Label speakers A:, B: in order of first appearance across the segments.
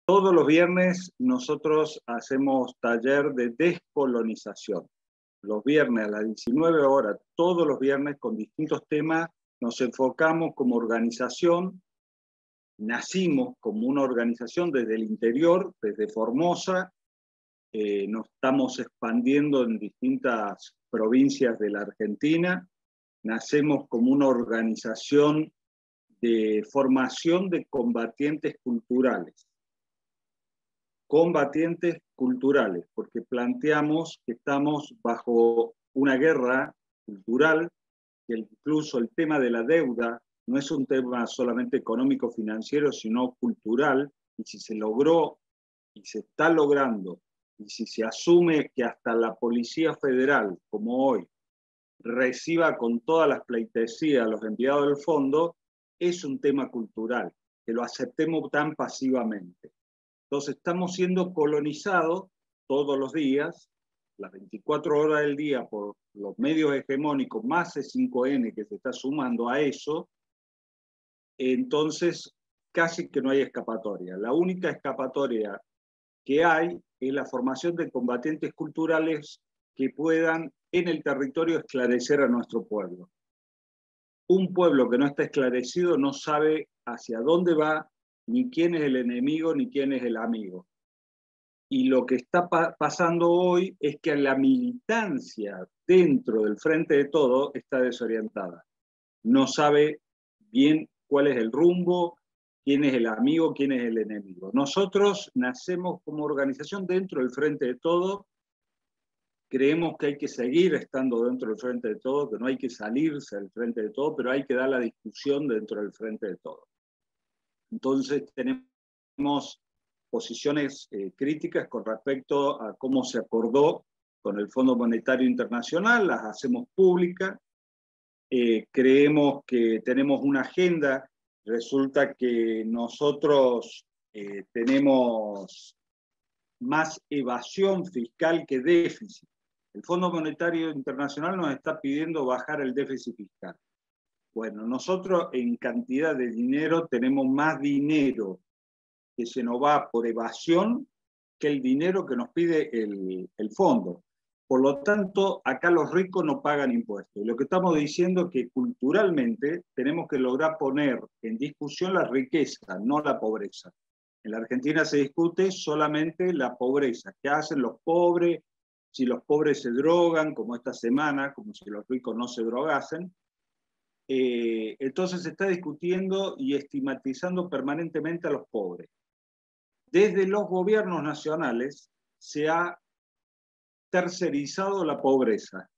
A: Todos los viernes nosotros hacemos taller de descolonización. Los viernes a las 19 horas, todos los viernes con distintos temas, nos enfocamos como organización. Nacimos como una organización desde el interior, desde Formosa. Nos estamos expandiendo en distintas provincias de la Argentina. Nacemos como una organización de formación de combatientes culturales. Combatientes culturales, porque planteamos que estamos bajo una guerra cultural, que incluso el tema de la deuda no es un tema solamente económico-financiero, sino cultural, y si se logró y se está logrando, y si se asume que hasta la Policía Federal, como hoy, reciba con todas las pleitesías a los empleados del fondo, es un tema cultural, que lo aceptemos tan pasivamente. Entonces estamos siendo colonizados todos los días, las 24 horas del día, por los medios hegemónicos, más C5N que se está sumando a eso. Entonces casi que no hay escapatoria. La única escapatoria que hay es la formación de combatientes culturales que puedan en el territorio esclarecer a nuestro pueblo. Un pueblo que no está esclarecido no sabe hacia dónde va, ni quién es el enemigo, ni quién es el amigo. Y lo que está pasando hoy es que la militancia dentro del Frente de Todos está desorientada. No sabe bien cuál es el rumbo, quién es el amigo, quién es el enemigo. Nosotros nacemos como organización dentro del Frente de Todos. Creemos que hay que seguir estando dentro del Frente de Todos, que no hay que salirse del Frente de Todos, pero hay que dar la discusión dentro del Frente de Todos. Entonces tenemos posiciones críticas con respecto a cómo se acordó con el Fondo Monetario Internacional, las hacemos públicas. Creemos que tenemos una agenda. Resulta que nosotros tenemos más evasión fiscal que déficit. El Fondo Monetario Internacional nos está pidiendo bajar el déficit fiscal. Bueno, nosotros en cantidad de dinero tenemos más dinero que se nos va por evasión que el dinero que nos pide el fondo. Por lo tanto, acá los ricos no pagan impuestos. Lo que estamos diciendo es que culturalmente tenemos que lograr poner en discusión la riqueza, no la pobreza. En la Argentina se discute solamente la pobreza. ¿Qué hacen los pobres? Si los pobres se drogan, como esta semana, como si los ricos no se drogasen. Entonces se está discutiendo y estigmatizando permanentemente a los pobres. Desde los gobiernos nacionales se ha tercerizado la pobreza.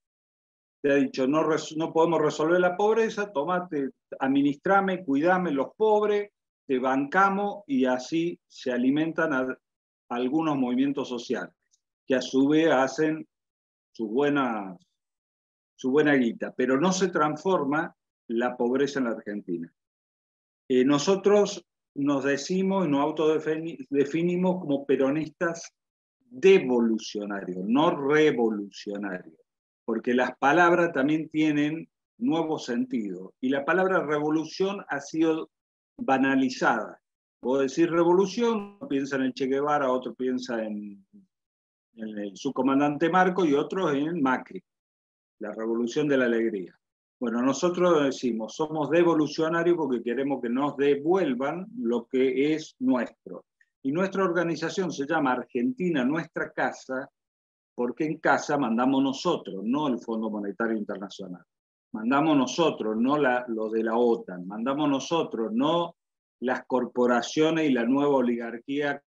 A: Se ha dicho, no podemos resolver la pobreza, tomate, administrame, cuidame los pobres, te bancamos, y así se alimentan algunos movimientos sociales, que a su vez hacen su buena guita, pero no se transforma la pobreza en la Argentina. Nosotros nos decimos y nos autodefinimos como peronistas devolucionarios, no revolucionarios, porque las palabras también tienen nuevo sentido, y la palabra revolución ha sido banalizada. Vos decís revolución, uno piensa en el Che Guevara, otro piensa en el subcomandante Marcos y otros en Macri, la revolución de la alegría. Bueno, nosotros decimos, somos devolucionarios porque queremos que nos devuelvan lo que es nuestro. Y nuestra organización se llama Argentina Nuestra Casa, porque en casa mandamos nosotros, no el Fondo Monetario Internacional. Mandamos nosotros, no los de la OTAN. Mandamos nosotros, no las corporaciones y la nueva oligarquía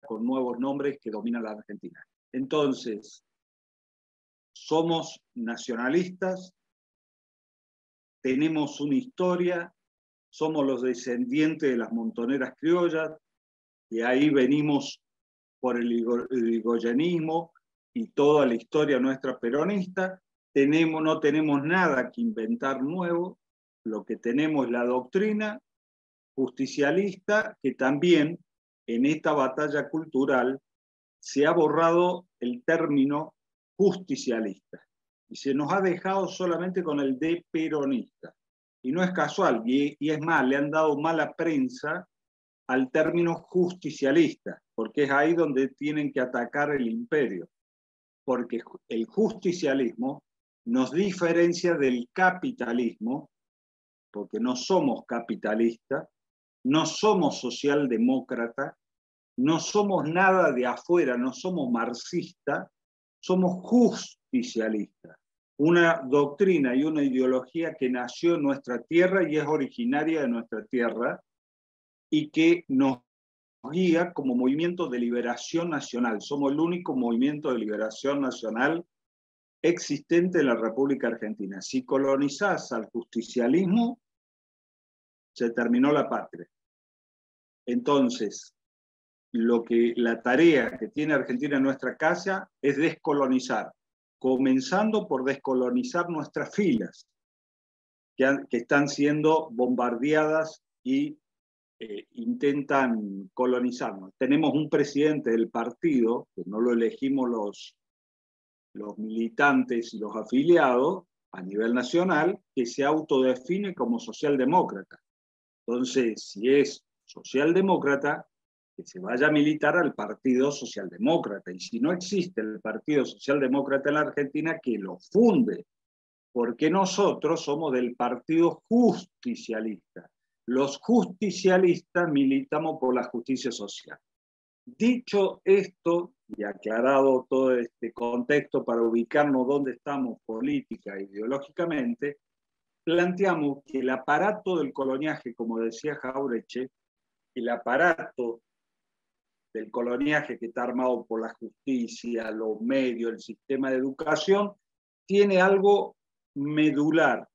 A: con nuevos nombres que dominan la Argentina. Entonces, somos nacionalistas, tenemos una historia, somos los descendientes de las montoneras criollas, y ahí venimos por el irigoyenismo y toda la historia nuestra peronista. No tenemos nada que inventar nuevo, lo que tenemos es la doctrina justicialista, que también en esta batalla cultural se ha borrado el término justicialista y se nos ha dejado solamente con el de peronista. Y no es casual, y es más, le han dado mala prensa al término justicialista, porque es ahí donde tienen que atacar el imperio, porque el justicialismo nos diferencia del capitalismo, porque no somos capitalistas, no somos socialdemócratas, no somos nada de afuera, no somos marxistas, somos justicialistas. Una doctrina y una ideología que nació en nuestra tierra y es originaria de nuestra tierra y que nos guía como movimiento de liberación nacional. Somos el único movimiento de liberación nacional existente en la República Argentina. Si colonizás al justicialismo, se terminó la patria. Entonces, la tarea que tiene Argentina en nuestra casa es descolonizar, comenzando por descolonizar nuestras filas, que están siendo bombardeadas y intentan colonizarnos. Tenemos un presidente del partido, que no lo elegimos los militantes y los afiliados a nivel nacional, que se autodefine como socialdemócrata. Entonces, si es socialdemócrata, que se vaya a militar al Partido Socialdemócrata. Y si no existe el Partido Socialdemócrata en la Argentina, que lo funde, porque nosotros somos del Partido Justicialista. Los justicialistas militamos por la justicia social. Dicho esto, y aclarado todo este contexto para ubicarnos dónde estamos política e ideológicamente, planteamos que el aparato del coloniaje, como decía Jauretche, el aparato del coloniaje que está armado por la justicia, los medios, el sistema de educación, tiene algo medular,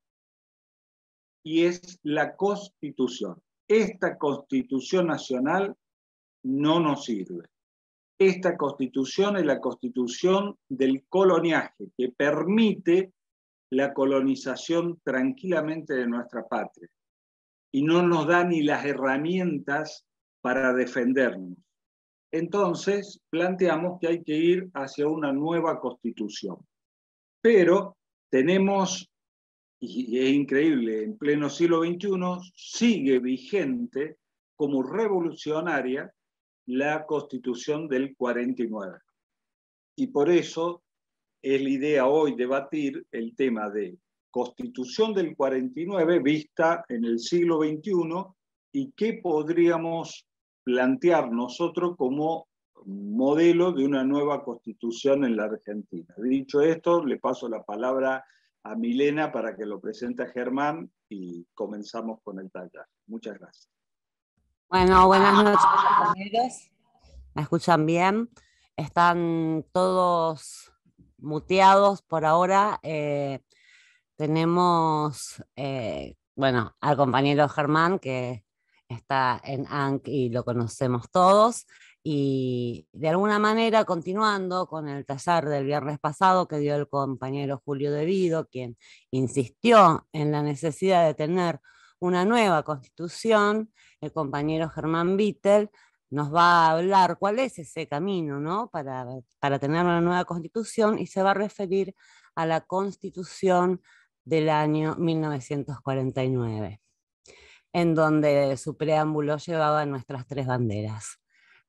A: y es la Constitución. Esta Constitución Nacional no nos sirve. Esta Constitución es la Constitución del coloniaje, que permite la colonización tranquilamente de nuestra patria, y no nos da ni las herramientas para defendernos. Entonces, planteamos que hay que ir hacia una nueva Constitución. Pero tenemos, y es increíble, en pleno siglo XXI, sigue vigente como revolucionaria la Constitución del 49. Y por eso es la idea hoy debatir el tema de Constitución del 49 vista en el siglo XXI y qué podríamos plantear nosotros como modelo de una nueva Constitución en la Argentina. Dicho esto, le paso la palabra a Milena para que lo presente a Germán y comenzamos con el taller. Muchas gracias.
B: Bueno, buenas noches, compañeros. ¿Me escuchan bien? Están todos muteados por ahora. Tenemos, bueno, al compañero Germán, que está en ANC y lo conocemos todos. Y de alguna manera, continuando con el taller del viernes pasado que dio el compañero Julio De Vido, quien insistió en la necesidad de tener una nueva constitución, el compañero Germán Vittel nos va a hablar cuál es ese camino, ¿no? para tener una nueva constitución, y se va a referir a la constitución del año 1949, en donde su preámbulo llevaba nuestras tres banderas.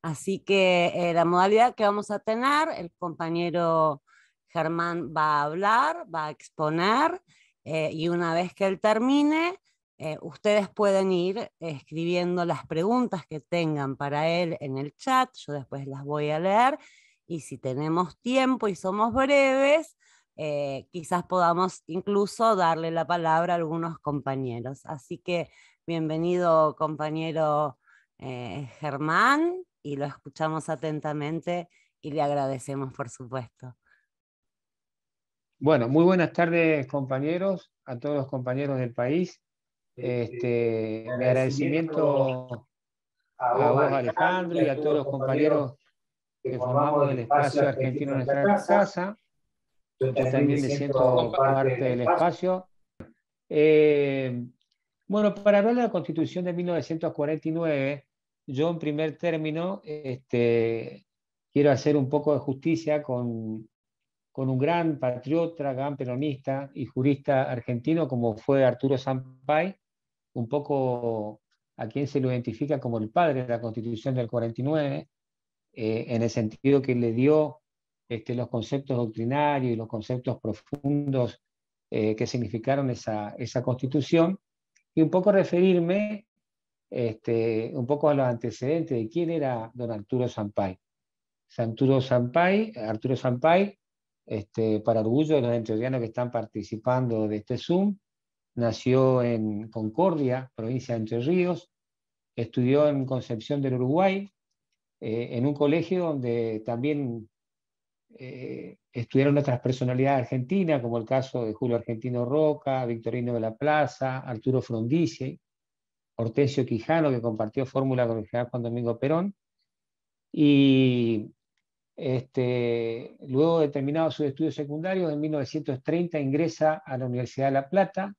B: Así que la modalidad que vamos a tener, el compañero Germán va a hablar, va a exponer, y una vez que él termine, ustedes pueden ir escribiendo las preguntas que tengan para él en el chat, yo después las voy a leer, y si tenemos tiempo y somos breves, quizás podamos incluso darle la palabra a algunos compañeros. Así que bienvenido, compañero Germán, y lo escuchamos atentamente y le agradecemos, por supuesto.
C: Bueno, muy buenas tardes, compañeros, a todos los compañeros del país. Mi agradecimiento a vos, Alejandro, y a todos los compañeros que formamos el espacio argentino en nuestra casa. Yo también me siento parte del espacio. Bueno, para hablar de la Constitución de 1949, yo en primer término quiero hacer un poco de justicia con un gran patriota, gran peronista y jurista argentino como fue Arturo Sampay, un poco a quien se lo identifica como el padre de la Constitución del 49, en el sentido que le dio los conceptos doctrinarios y los conceptos profundos que significaron esa Constitución, y un poco referirme un poco a los antecedentes de quién era don Arturo Sampay. Arturo Sampay, para orgullo de los entrerrianos que están participando de este Zoom, nació en Concordia, provincia de Entre Ríos, estudió en Concepción del Uruguay, en un colegio donde también estudiaron otras personalidades argentinas, como el caso de Julio Argentino Roca, Victorino de la Plaza, Arturo Frondizi, Hortensio Quijano, que compartió fórmula con el general Juan Domingo Perón, y luego de terminado sus estudios secundarios, en 1930 ingresa a la Universidad de La Plata,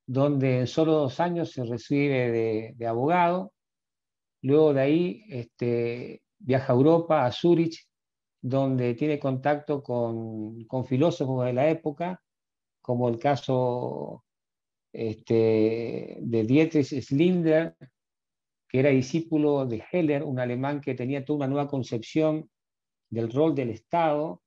C: donde en solo 2 años se recibe de abogado. Luego de ahí viaja a Europa, a Zúrich, donde tiene contacto con filósofos de la época, como el caso de Dietrich Schindler, que era discípulo de Heller, un alemán que tenía toda una nueva concepción del rol del Estado.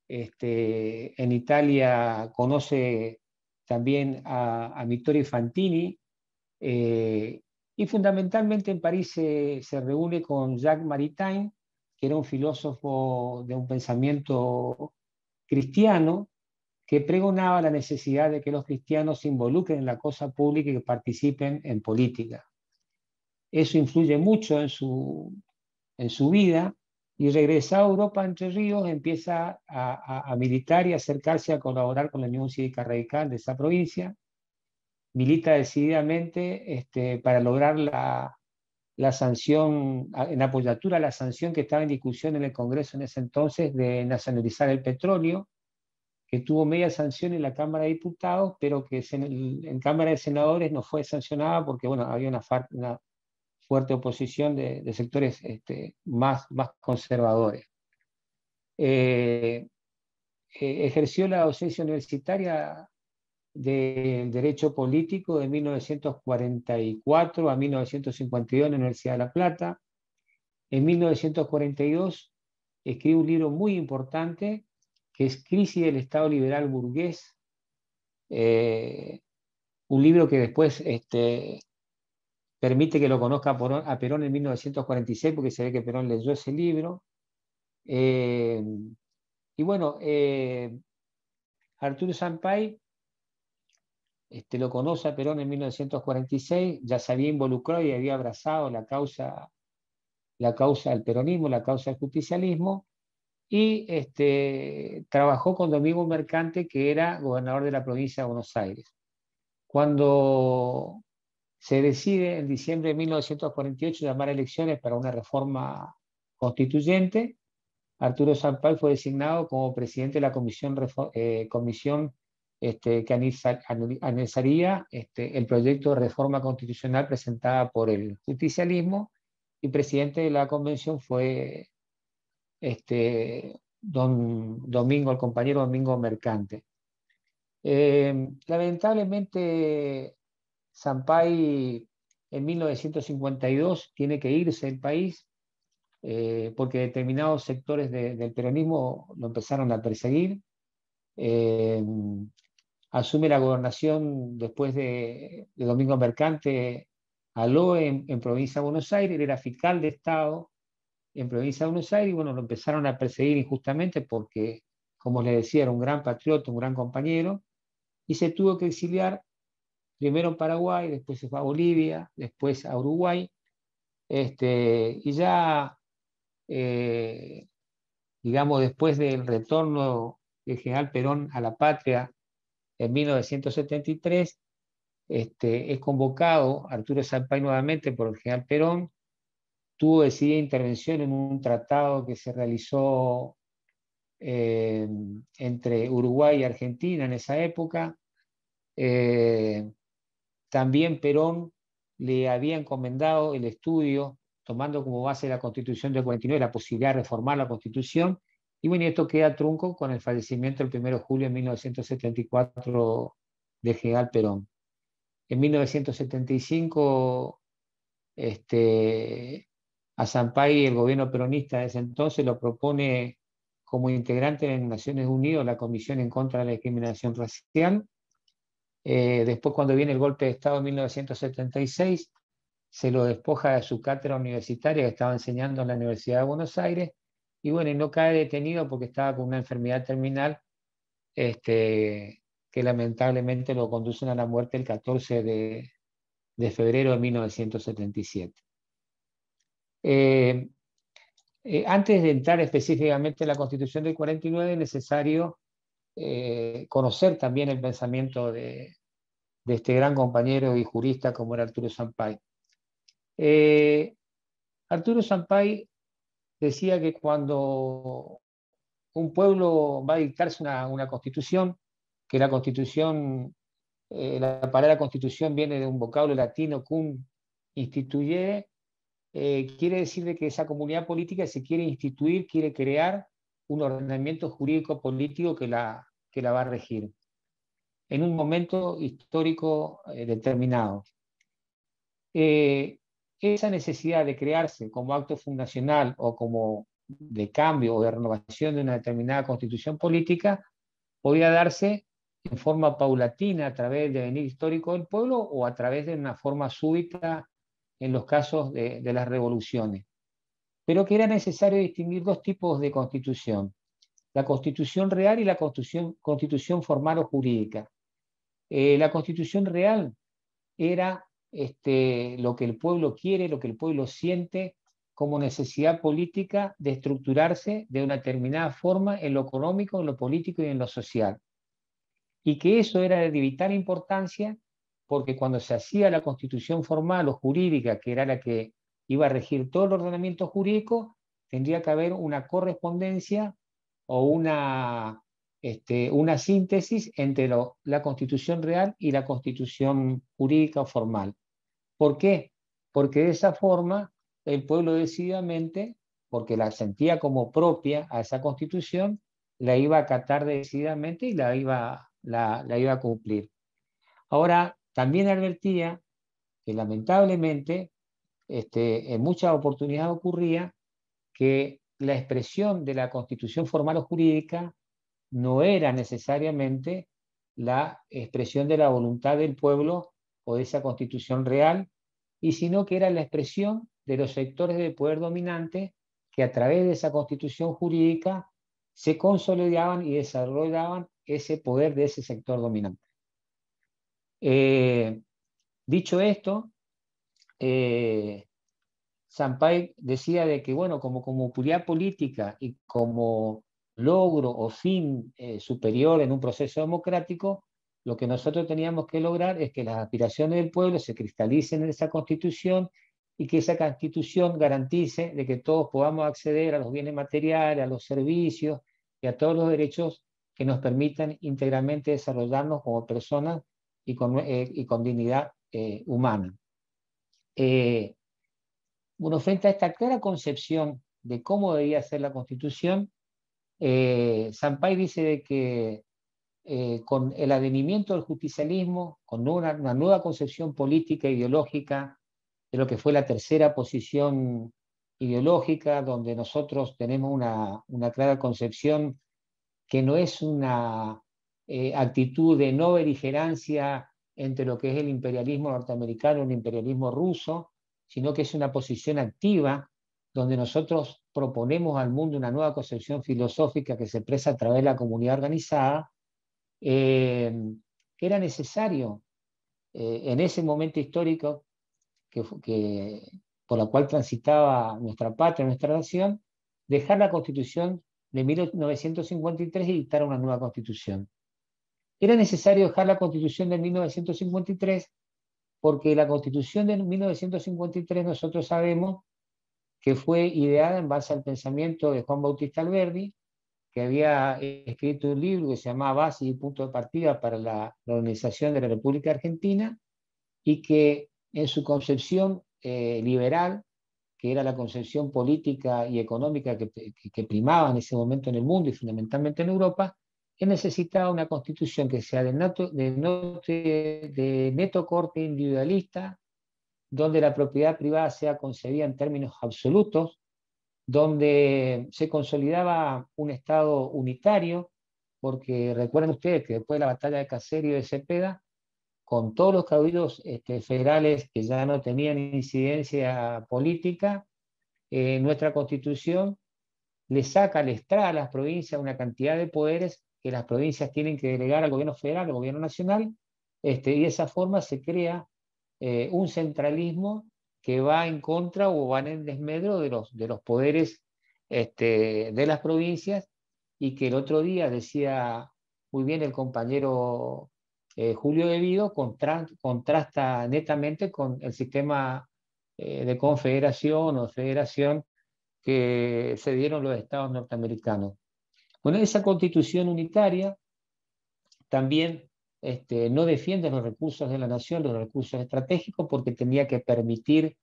C: En Italia conoce también a Vittorio Fantini, y fundamentalmente en París se reúne con Jacques Maritain, que era un filósofo de un pensamiento cristiano, que pregonaba la necesidad de que los cristianos se involucren en la cosa pública y que participen en política. Eso influye mucho en su vida, y regresado a Europa, Entre Ríos, empieza a militar y a acercarse a colaborar con la Unión Cívica Radical de esa provincia. Milita decididamente para lograr la sanción, en apoyatura a la sanción que estaba en discusión en el Congreso en ese entonces de nacionalizar el petróleo, que tuvo media sanción en la Cámara de Diputados, pero que en Cámara de Senadores no fue sancionada porque había una fuerte oposición de sectores más conservadores. Ejerció la docencia universitaria del Derecho Político de 1944 a 1952 en la Universidad de La Plata. En 1942 escribe un libro muy importante que es Crisis del Estado Liberal Burgués, un libro que después permite que lo conozca a Perón en 1946, porque se ve que Perón leyó ese libro. Y bueno, Arturo Sampay lo conoce a Perón en 1946, ya se había involucrado y había abrazado la causa del peronismo, la causa del justicialismo, y trabajó con Domingo Mercante, que era gobernador de la provincia de Buenos Aires. Cuando se decide en diciembre de 1948 llamar a elecciones para una reforma constituyente, Arturo Sampay fue designado como presidente de la comisión que analizaría el proyecto de reforma constitucional presentada por el justicialismo, y presidente de la convención fue el compañero Domingo Mercante. Lamentablemente, Sampay en 1952 tiene que irse del país porque determinados sectores del peronismo lo empezaron a perseguir. Asume la gobernación después de Domingo Mercante Aloe en provincia de Buenos Aires. Él era fiscal de Estado en provincia de Buenos Aires, y lo empezaron a perseguir injustamente porque, como les decía, era un gran patriota, un gran compañero, y se tuvo que exiliar primero en Paraguay, después se fue a Bolivia, después a Uruguay, y ya, digamos, después del retorno del general Perón a la patria en 1973, es convocado Arturo Sampay nuevamente por el general Perón. Tuvo decidida intervención en un tratado que se realizó entre Uruguay y Argentina en esa época. También Perón le había encomendado el estudio, tomando como base la Constitución del 49, la posibilidad de reformar la Constitución, y esto queda trunco con el fallecimiento el 1 de julio de 1974 del general Perón. En 1975 a Sampaio, el gobierno peronista de ese entonces lo propone como integrante de Naciones Unidas, la Comisión en contra de la Discriminación Racial. Después, cuando viene el golpe de Estado en 1976, se lo despoja de su cátedra universitaria que estaba enseñando en la Universidad de Buenos Aires, y bueno, y no cae detenido porque estaba con una enfermedad terminal que lamentablemente lo conducen a la muerte el 14 de febrero de 1977. Antes de entrar específicamente en la Constitución del 49, es necesario conocer también el pensamiento de este gran compañero y jurista como era Arturo Sampaio. Arturo Sampaio decía que cuando un pueblo va a dictarse una constitución, que la constitución, la palabra constitución viene de un vocablo latino, cum instituyere, quiere decir de que esa comunidad política se quiere instituir, quiere crear un ordenamiento jurídico político que la va a regir en un momento histórico determinado. Esa necesidad de crearse como acto fundacional o como de cambio o de renovación de una determinada constitución política podía darse en forma paulatina a través del devenir histórico del pueblo o a través de una forma súbita en los casos de las revoluciones. Pero que era necesario distinguir dos tipos de constitución: la constitución real y la constitución formal o jurídica. La constitución real era lo que el pueblo quiere, lo que el pueblo siente como necesidad política de estructurarse de una determinada forma en lo económico, en lo político y en lo social. Y que eso era de vital importancia porque cuando se hacía la constitución formal o jurídica, que era la que iba a regir todo el ordenamiento jurídico, tendría que haber una correspondencia o una síntesis entre la constitución real y la constitución jurídica o formal. ¿Por qué? Porque de esa forma el pueblo decididamente, porque la sentía como propia a esa constitución, la iba a acatar decididamente y la iba a cumplir. Ahora, también advertía que lamentablemente en muchas oportunidades ocurría que la expresión de la constitución formal o jurídica no era necesariamente la expresión de la voluntad del pueblo o de esa constitución real, y sino que era la expresión de los sectores del poder dominante que a través de esa constitución jurídica se consolidaban y desarrollaban ese poder de ese sector dominante. Dicho esto, Sampaio decía de que, bueno, como comunidad política y como logro o fin superior en un proceso democrático, lo que nosotros teníamos que lograr es que las aspiraciones del pueblo se cristalicen en esa constitución y que esa constitución garantice de que todos podamos acceder a los bienes materiales, a los servicios y a todos los derechos que nos permitan íntegramente desarrollarnos como personas y con dignidad humana. Bueno, frente a esta clara concepción de cómo debía ser la Constitución, Sampaio dice de que con el advenimiento del justicialismo, con una nueva concepción política e ideológica de lo que fue la tercera posición ideológica, donde nosotros tenemos una clara concepción que no es una actitud de no beligerancia entre lo que es el imperialismo norteamericano y el imperialismo ruso, sino que es una posición activa donde nosotros proponemos al mundo una nueva concepción filosófica que se expresa a través de la comunidad organizada, que era necesario en ese momento histórico por la cual transitaba nuestra patria, nuestra nación, dejar la Constitución de 1953 y dictar una nueva Constitución. Era necesario dejar la Constitución de 1953 porque la Constitución de 1953 nosotros sabemos que fue ideada en base al pensamiento de Juan Bautista Alberdi, que había escrito un libro que se llamaba Bases y Punto de Partida para la Organización de la República Argentina, y que en su concepción liberal, que era la concepción política y económica que primaba en ese momento en el mundo y fundamentalmente en Europa, que necesitaba una constitución que sea de neto corte individualista, donde la propiedad privada sea concebida en términos absolutos, donde se consolidaba un Estado unitario, porque recuerden ustedes que después de la batalla de Caserio y de Cepeda, con todos los caudillos federales que ya no tenían incidencia política, nuestra Constitución les trae a las provincias una cantidad de poderes que las provincias tienen que delegar al gobierno federal, al gobierno nacional, y de esa forma se crea un centralismo que va en contra o va en desmedro de los poderes de las provincias, y que el otro día decía muy bien el compañero Julio De Vido, contrasta netamente con el sistema de confederación o federación que se dieron los estados norteamericanos. Bueno, esa constitución unitaria también no defiende los recursos de la nación, los recursos estratégicos, porque tenía que permitir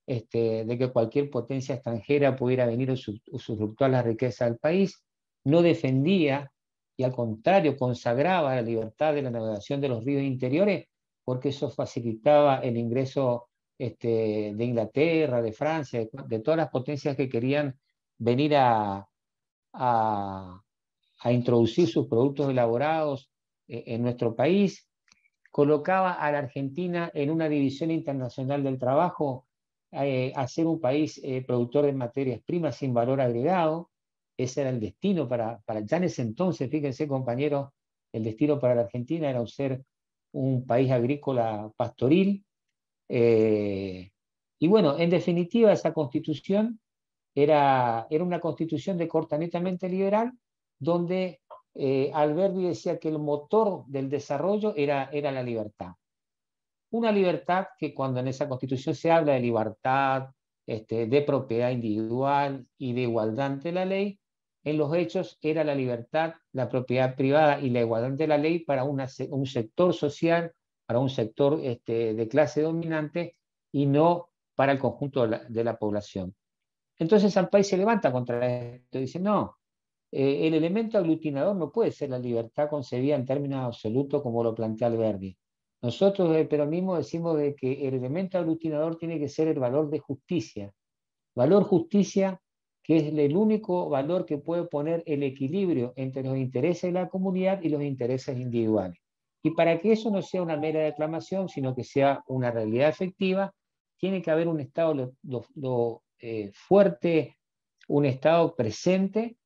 C: de que cualquier potencia extranjera pudiera venir a usufructuar la riqueza del país. No defendía, y al contrario consagraba la libertad de la navegación de los ríos interiores, porque eso facilitaba el ingreso de Inglaterra, de Francia, de todas las potencias que querían venir a introducir sus productos elaborados en nuestro país. Colocaba a la Argentina en una división internacional del trabajo, a ser un país productor de materias primas sin valor agregado. Ese era el destino para ya en ese entonces, fíjense compañeros, el destino para la Argentina era ser un país agrícola pastoril. Y bueno, en definitiva, esa constitución era una constitución de corte netamente liberal, donde Alberti decía que el motor del desarrollo era la libertad. Una libertad que cuando en esa constitución se habla de libertad, de propiedad individual y de igualdad ante la ley, en los hechos era la libertad, la propiedad privada y la igualdad ante la ley para un sector social, para un sector de clase dominante, y no para el conjunto de la población. Entonces Sampaio se levanta contra esto, dice, no, el elemento aglutinador no puede ser la libertad concebida en términos absolutos como lo plantea Alberti. Nosotros del peronismo decimos de que el elemento aglutinador tiene que ser el valor de justicia. Valor justicia, que es el único valor que puede poner el equilibrio entre los intereses de la comunidad y los intereses individuales. Y para que eso no sea una mera declamación, sino que sea una realidad efectiva, tiene que haber un Estado fuerte, un Estado presente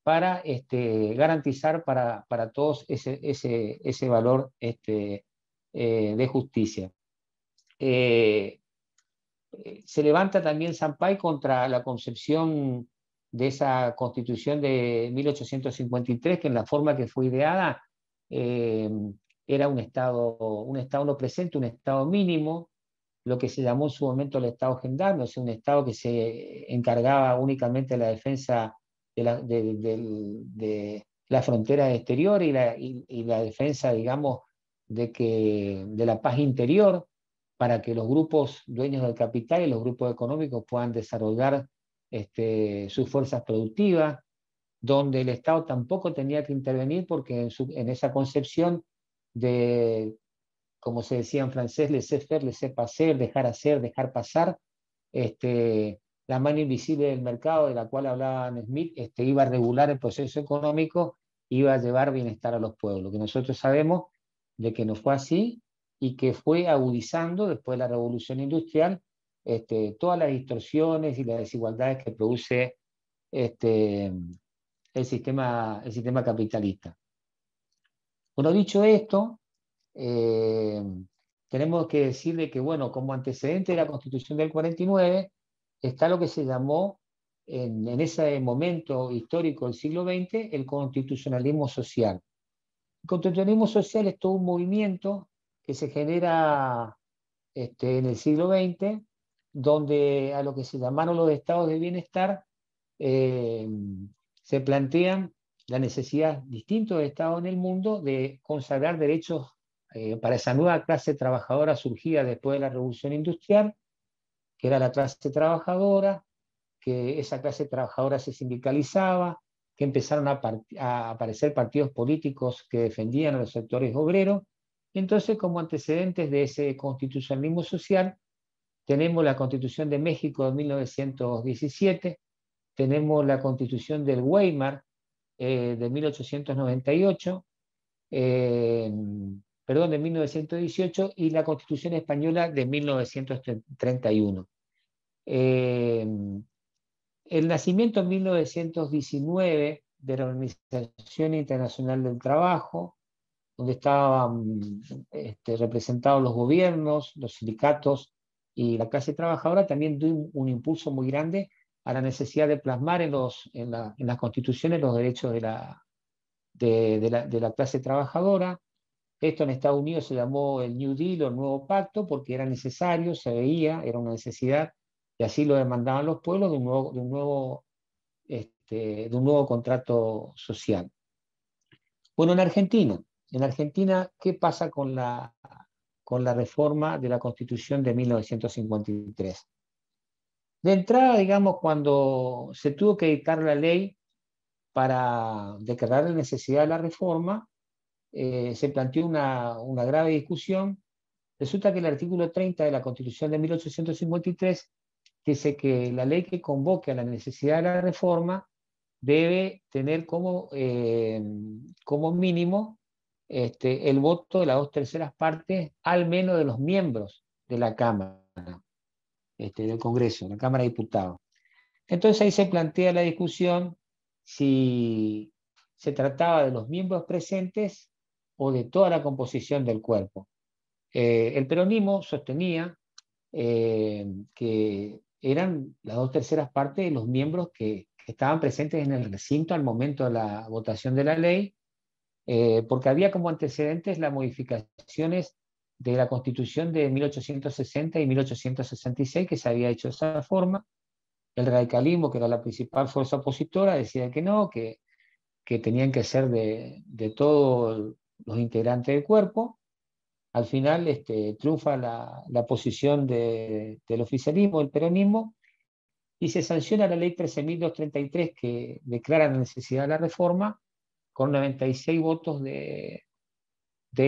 C: para garantizar para todos ese valor de justicia. Se levanta también Sampaio contra la concepción de esa constitución de 1853, que en la forma que fue ideada era un Estado no presente, un Estado mínimo, lo que se llamó en su momento el Estado gendarme, o sea, un Estado que se encargaba únicamente de la defensa de la frontera exterior y la defensa, digamos, de la paz interior, para que los grupos dueños del capital y los grupos económicos puedan desarrollar sus fuerzas productivas, donde el Estado tampoco tenía que intervenir, porque en esa concepción de, como se decía en francés, laissez-faire, laissez-passer, dejar hacer, dejar pasar, la mano invisible del mercado, de la cual hablaba Smith, iba a regular el proceso económico, iba a llevar bienestar a los pueblos, que nosotros sabemos de que no fue así, y que fue agudizando después de la Revolución Industrial todas las distorsiones y las desigualdades que produce el sistema capitalista. Bueno, dicho esto, tenemos que decirle que, bueno, como antecedente de la Constitución del 49, está lo que se llamó en ese momento histórico del siglo XX el constitucionalismo social. El constitucionalismo social es todo un movimiento que se genera en el siglo XX, donde a lo que se llamaron los estados de bienestar se plantean la necesidad de distintos estados en el mundo de consagrar derechos para esa nueva clase trabajadora surgida después de la Revolución Industrial, que era la clase trabajadora, que esa clase trabajadora se sindicalizaba, que empezaron a aparecer partidos políticos que defendían a los sectores obreros. Entonces, como antecedentes de ese constitucionalismo social, tenemos la Constitución de México de 1917, tenemos la Constitución del Weimar de 1898, perdón, de 1918, y la Constitución Española de 1931. El nacimiento en 1919 de la Organización Internacional del Trabajo, donde estaban representados los gobiernos, los sindicatos y la clase trabajadora, también dio un impulso muy grande a la necesidad de plasmar en las constituciones los derechos de la clase trabajadora. Esto en Estados Unidos se llamó el New Deal o el Nuevo Pacto porque era necesario, se veía, era una necesidad, y así lo demandaban los pueblos de un nuevo contrato social. Bueno, en Argentina, ¿qué pasa con la reforma de la Constitución de 1953? De entrada, digamos, cuando se tuvo que dictar la ley para declarar la necesidad de la reforma, se planteó una grave discusión. Resulta que el artículo 30 de la Constitución de 1853 dice que la ley que convoque a la necesidad de la reforma debe tener como mínimo el voto de las 2/3 partes, al menos de los miembros de la Cámara, del Congreso, la Cámara de Diputados. Entonces ahí se plantea la discusión si se trataba de los miembros presentes o de toda la composición del cuerpo. El peronismo sostenía que eran las 2/3 partes de los miembros que estaban presentes en el recinto al momento de la votación de la ley, porque había como antecedentes las modificaciones de la Constitución de 1860 y 1866, que se había hecho de esa forma. El radicalismo, que era la principal fuerza opositora, decía que no, que tenían que ser de todos los integrantes del cuerpo. Al final triunfa la posición del oficialismo, del peronismo, y se sanciona la ley 13.233 que declara la necesidad de la reforma, con 96 votos del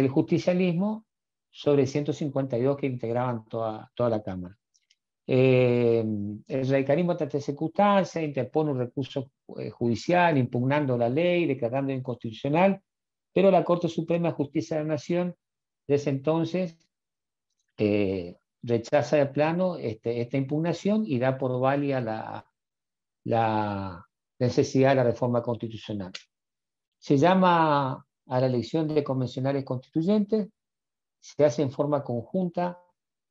C: justicialismo sobre 152 que integraban toda la Cámara. El radicalismo trata de circunstancia, interpone un recurso judicial impugnando la ley, declarando inconstitucional, pero la Corte Suprema de Justicia de la Nación de ese entonces rechaza de plano esta impugnación y da por válida la necesidad de la reforma constitucional. Se llama a la elección de convencionales constituyentes, se hace en forma conjunta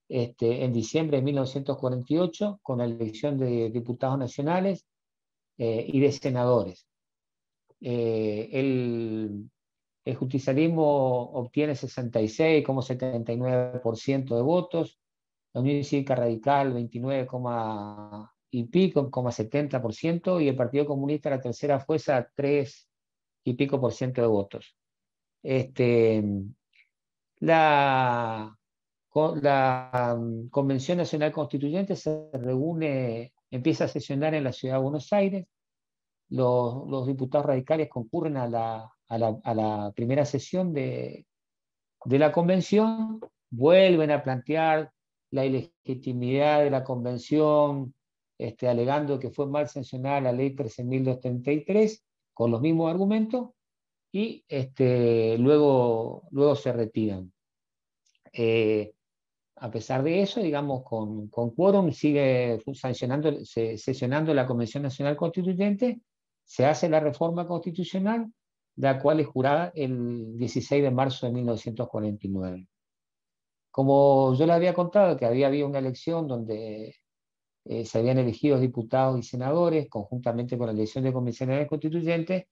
C: en diciembre de 1948 con la elección de diputados nacionales y de senadores. El justicialismo obtiene 66,79% de votos, la Unión Cívica Radical 29,70%, y el Partido Comunista, la tercera fuerza, 3% de votos. La Convención Nacional Constituyente se reúne, empieza a sesionar en la ciudad de Buenos Aires. Los diputados radicales concurren a la primera sesión de la convención, vuelven a plantear la ilegitimidad de la convención, alegando que fue mal sancionada la ley 13.233, con los mismos argumentos, y luego se retiran. A pesar de eso, digamos, con quórum sigue sesionando la Convención Nacional Constituyente, se hace la reforma constitucional, la cual es jurada el 16 de marzo de 1949. Como yo les había contado que había habido una elección donde se habían elegido diputados y senadores, conjuntamente con la elección de convencionales constituyentes,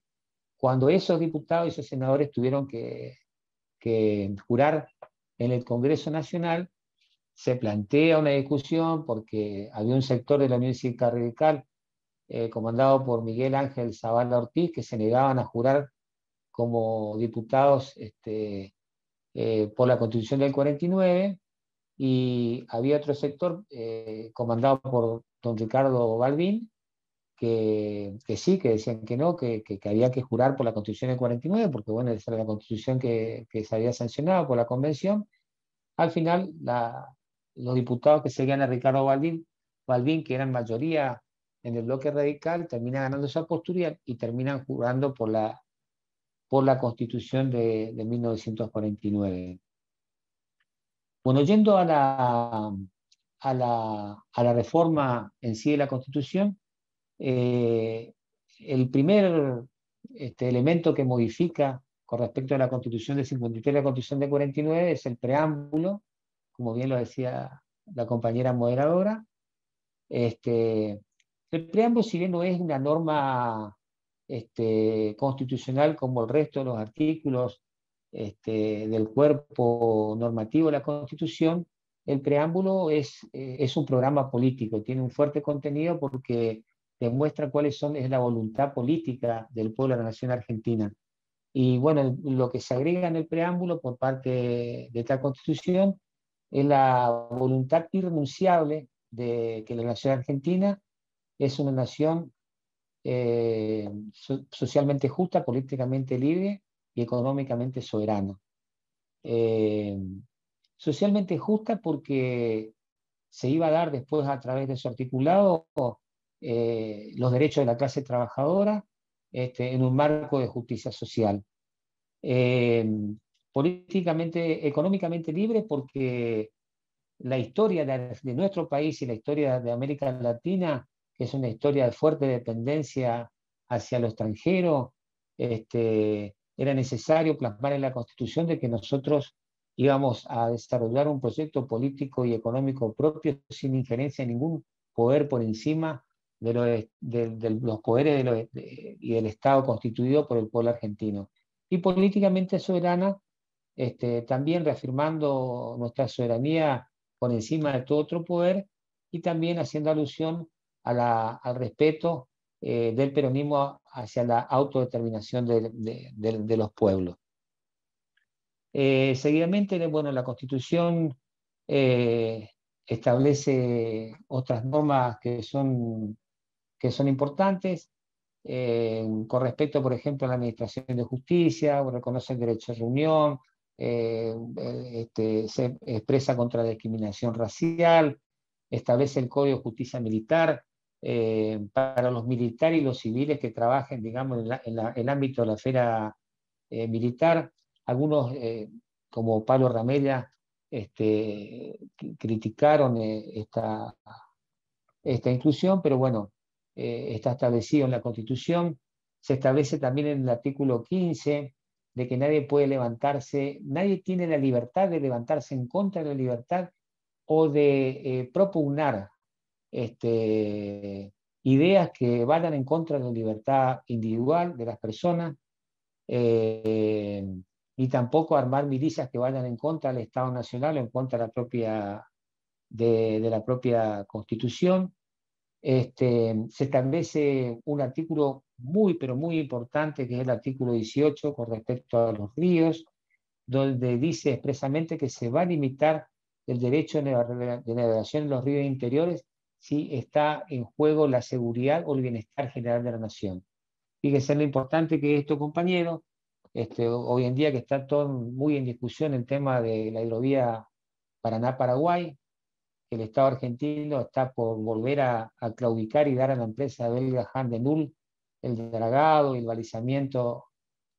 C: cuando esos diputados y esos senadores tuvieron que jurar en el Congreso Nacional, se plantea una discusión porque había un sector de la Unión Cívica Radical comandado por Miguel Ángel Zavala Ortiz, que se negaban a jurar como diputados por la Constitución del 49, y había otro sector comandado por don Ricardo Balbín, que sí, que decían que no, que había que jurar por la Constitución del 49, porque bueno, esa era la Constitución que se había sancionado por la Convención. Al final los diputados que seguían a Ricardo Balbín, que eran mayoría en el bloque radical, terminan ganando esa postura y terminan jurando por la Constitución de 1949. Bueno, yendo a la reforma en sí de la Constitución, el primer elemento que modifica con respecto a la Constitución de 53 y la Constitución de 49 es el preámbulo, como bien lo decía la compañera moderadora. El preámbulo, si bien no es una norma constitucional como el resto de los artículos del cuerpo normativo de la Constitución, el preámbulo es un programa político, tiene un fuerte contenido porque demuestra es la voluntad política del pueblo de la nación argentina. Y bueno, lo que se agrega en el preámbulo por parte de esta Constitución es la voluntad irrenunciable de que la nación argentina es una nación socialmente justa, políticamente libre y económicamente soberana. Socialmente justa porque se iba a dar después a través de su articulado los derechos de la clase trabajadora en un marco de justicia social. Económicamente libre porque la historia de nuestro país y la historia de América Latina, que es una historia de fuerte dependencia hacia lo extranjero, era necesario plasmar en la Constitución de que nosotros íbamos a desarrollar un proyecto político y económico propio sin injerencia de ningún poder por encima de los poderes y del Estado constituido por el pueblo argentino. Y políticamente soberana, también reafirmando nuestra soberanía por encima de todo otro poder y también haciendo alusión al respeto del peronismo hacia la autodeterminación de los pueblos. Seguidamente, bueno, la Constitución establece otras normas que son importantes con respecto, por ejemplo, a la administración de justicia, reconoce el derecho a reunión, se expresa contra la discriminación racial, establece el Código de Justicia Militar para los militares y los civiles que trabajen, digamos, en el ámbito de la esfera militar. Algunos, como Pablo Ramella, criticaron esta inclusión, pero bueno, está establecido en la Constitución. Se establece también en el artículo 15 de que nadie tiene la libertad de levantarse en contra de la libertad o de propugnar ideas que vayan en contra de la libertad individual de las personas, y tampoco armar milicias que vayan en contra del Estado Nacional o en contra de la propia Constitución. Se establece un artículo pero muy importante, que es el artículo 18 con respecto a los ríos, donde dice expresamente que se va a limitar el derecho de navegación en los ríos interiores si está en juego la seguridad o el bienestar general de la nación. Fíjense lo importante que es esto, compañeros. Hoy en día que está todo muy en discusión el tema de la hidrovía Paraná-Paraguay, el Estado argentino está por volver a claudicar y dar a la empresa belga Han de Null el dragado y el balizamiento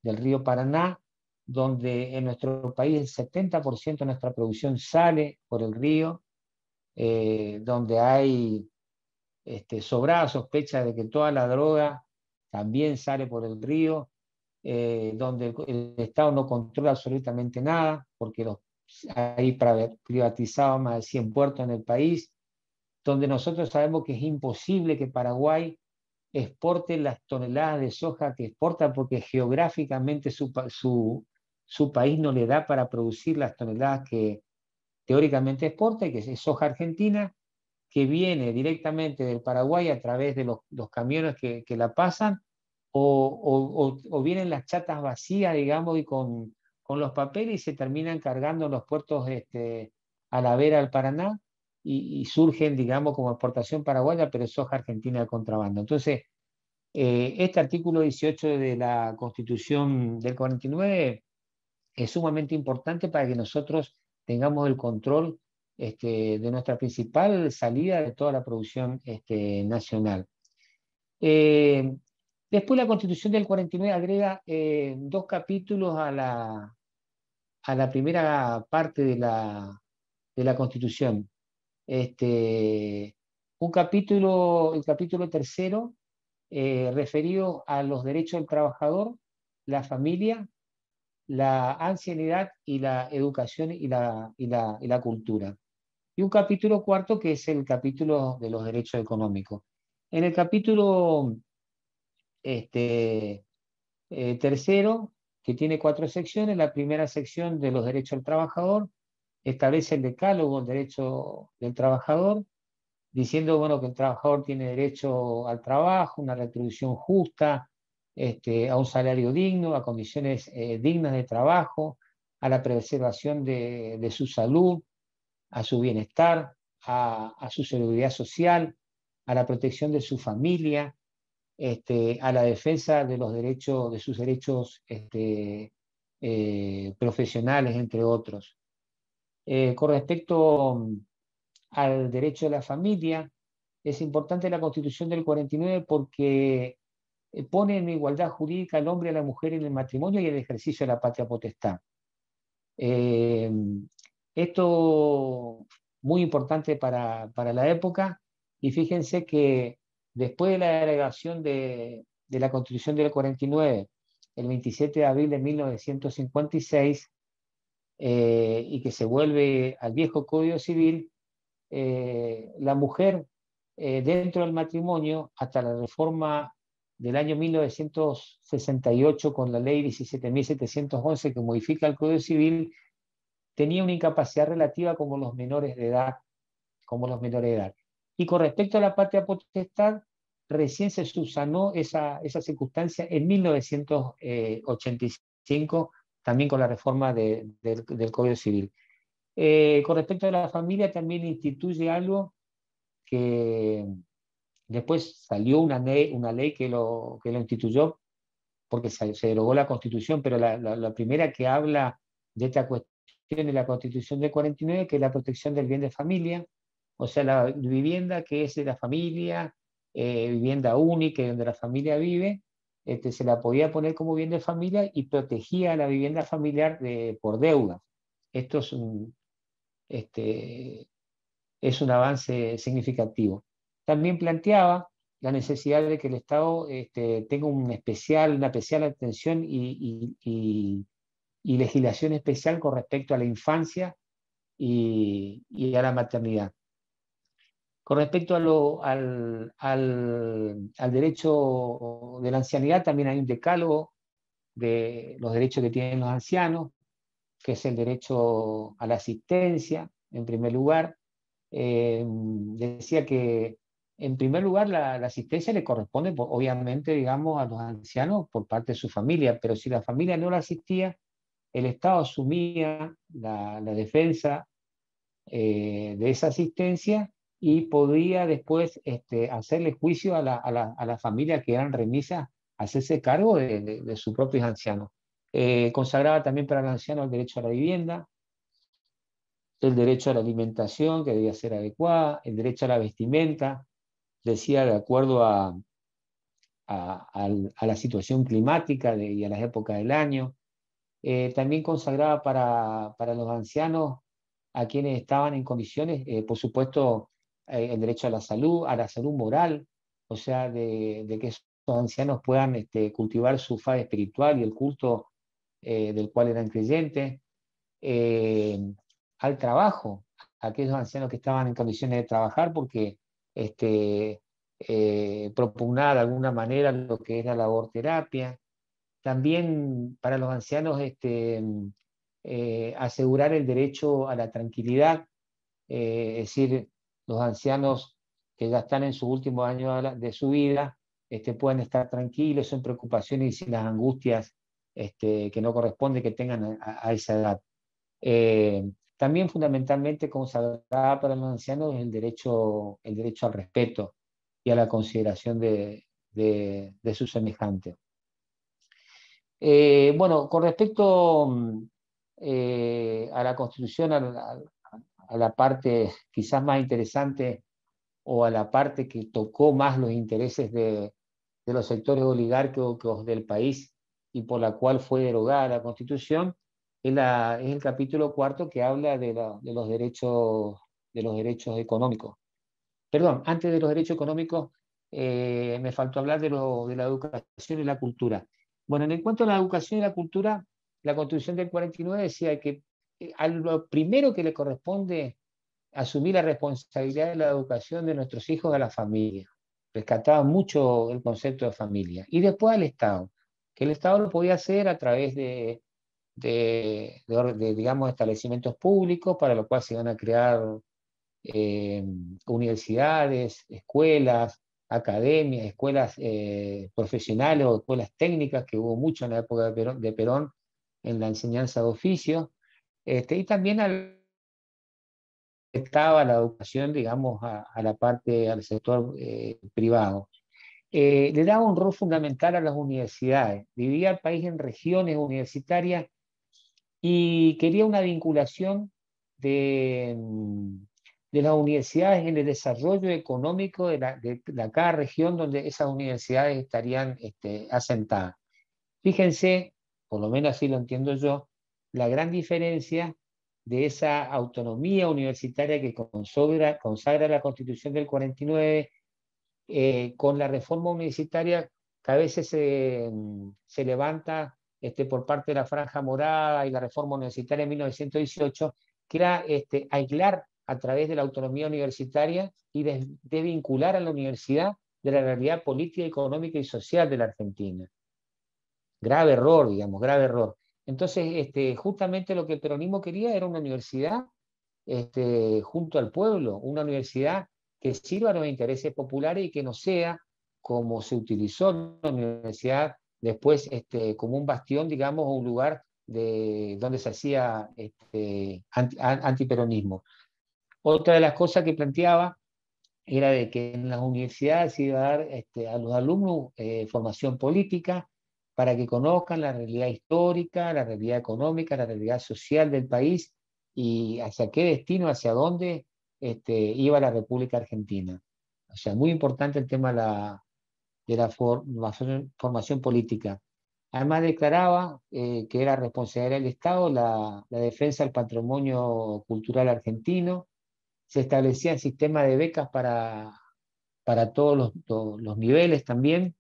C: del río Paraná, donde en nuestro país el 70% de nuestra producción sale por el río, donde hay sobrada sospecha de que toda la droga también sale por el río, donde el Estado no controla absolutamente nada, porque hay privatizados más de 100 puertos en el país, donde nosotros sabemos que es imposible que Paraguay exporte las toneladas de soja que exporta, porque geográficamente su país no le da para producir las toneladas que teóricamente exporta, y que es soja argentina, que viene directamente del Paraguay a través de los camiones que la pasan, o vienen las chatas vacías, digamos, y con los papeles, y se terminan cargando en los puertos a la vera del Paraná, y surgen, digamos, como exportación paraguaya, pero es soja argentina de contrabando. Entonces, este artículo 18 de la Constitución del 49 es sumamente importante para que nosotros tengamos el control de nuestra principal salida de toda la producción nacional. Después la Constitución del 49 agrega 2 capítulos a la primera parte de la Constitución. Un capítulo, el capítulo 3, referido a los derechos del trabajador, la familia, la ancianidad y la educación y la cultura. Y un capítulo 4 que es el capítulo de los derechos económicos. En el capítulo 3, que tiene 4 secciones, la primera sección de los derechos del trabajador establece el decálogo del derecho del trabajador, diciendo bueno, que el trabajador tiene derecho al trabajo, una retribución justa, a un salario digno, a condiciones dignas de trabajo, a la preservación de su salud, a su bienestar, a su seguridad social, a la protección de su familia, a la defensa de los derechos, de sus derechos profesionales, entre otros. Con respecto al derecho de la familia, es importante la Constitución del 49 porque pone en igualdad jurídica al hombre y a la mujer en el matrimonio y el ejercicio de la patria potestad. Esto muy importante para la época, y fíjense que después de la derogación de la Constitución del 49, el 27 de abril de 1956, y que se vuelve al viejo Código Civil, la mujer dentro del matrimonio, hasta la reforma del año 1968 con la ley 17.711 que modifica el Código Civil, tenía una incapacidad relativa como los menores de edad. Y con respecto a la patria potestad, recién se subsanó esa circunstancia en 1985, también con la reforma del Código Civil. Con respecto a la familia, también instituye algo que después salió una ley que lo instituyó porque se derogó la Constitución, pero la primera que habla de esta cuestión es la Constitución del 49, que es la protección del bien de familia, o sea, la vivienda que es de la familia, vivienda única donde la familia vive, se la podía poner como bien de familia y protegía a la vivienda familiar por deuda. Esto es un avance significativo. También planteaba la necesidad de que el Estado tenga una especial atención y legislación especial con respecto a la infancia y a la maternidad. Con respecto al derecho de la ancianidad, también hay un decálogo de los derechos que tienen los ancianos, que es el derecho a la asistencia, en primer lugar. Decía que, en primer lugar, la asistencia le corresponde, obviamente, digamos, a los ancianos por parte de su familia, pero si la familia no la asistía, el Estado asumía la defensa de esa asistencia y podía después hacerle juicio a la familia que eran remisas, hacerse cargo de sus propios ancianos. Consagraba también para el anciano el derecho a la vivienda, el derecho a la alimentación, que debía ser adecuada, el derecho a la vestimenta, decía de acuerdo a la situación climática y a las épocas del año. También consagraba para los ancianos, a quienes estaban en condiciones, por supuesto, el derecho a la salud moral, o sea, de que esos ancianos puedan cultivar su fe espiritual y el culto del cual eran creyentes. Al trabajo, a aquellos ancianos que estaban en condiciones de trabajar, porque propugnaba de alguna manera lo que era la laborterapia. También para los ancianos asegurar el derecho a la tranquilidad, es decir, los ancianos que ya están en sus últimos años de su vida pueden estar tranquilos, sin preocupaciones y sin las angustias que no corresponde que tengan a esa edad. También fundamentalmente consagrada para los ancianos el derecho al respeto y a la consideración de sus semejantes. Bueno, con respecto a la Constitución, a a la parte quizás más interesante o a la parte que tocó más los intereses de los sectores oligárquicos del país y por la cual fue derogada la Constitución, es el capítulo cuarto que habla de los derechos económicos. Perdón, antes de los derechos económicos, me faltó hablar de la educación y la cultura. Bueno, en cuanto a la educación y la cultura, la Constitución del 49 decía que a lo primero que le corresponde asumir la responsabilidad de la educación de nuestros hijos a la familia. Rescataba mucho el concepto de familia. Y después al Estado, que el Estado lo podía hacer a través de digamos, establecimientos públicos, para lo cual se iban a crear universidades, escuelas, academias, escuelas profesionales o escuelas técnicas, que hubo mucho en la época de Perón en la enseñanza de oficio, y también afectaba la educación, digamos, a la parte, al sector privado. Le daba un rol fundamental a las universidades, dividía el país en regiones universitarias y quería una vinculación de las universidades en el desarrollo económico de cada región donde esas universidades estarían asentadas. Fíjense, por lo menos así lo entiendo yo, la gran diferencia de esa autonomía universitaria que consagra la Constitución del 49 con la reforma universitaria que a veces se levanta por parte de la Franja Morada y la reforma universitaria en 1918, que era aislar a través de la autonomía universitaria y desvincular a la universidad de la realidad política, económica y social de la Argentina. Grave error, digamos, grave error. Entonces, justamente lo que el peronismo quería era una universidad junto al pueblo, una universidad que sirva a los intereses populares y que no sea como se utilizó la universidad después como un bastión, digamos, o un lugar donde se hacía antiperonismo. Otra de las cosas que planteaba era de que en las universidades se iba a dar a los alumnos formación política para que conozcan la realidad histórica, la realidad económica, la realidad social del país y hacia qué destino, hacia dónde iba la República Argentina. O sea, muy importante el tema de la formación política. Además declaraba que era responsabilidad del Estado la defensa del patrimonio cultural argentino. Se establecían sistemas de becas para todos los niveles también.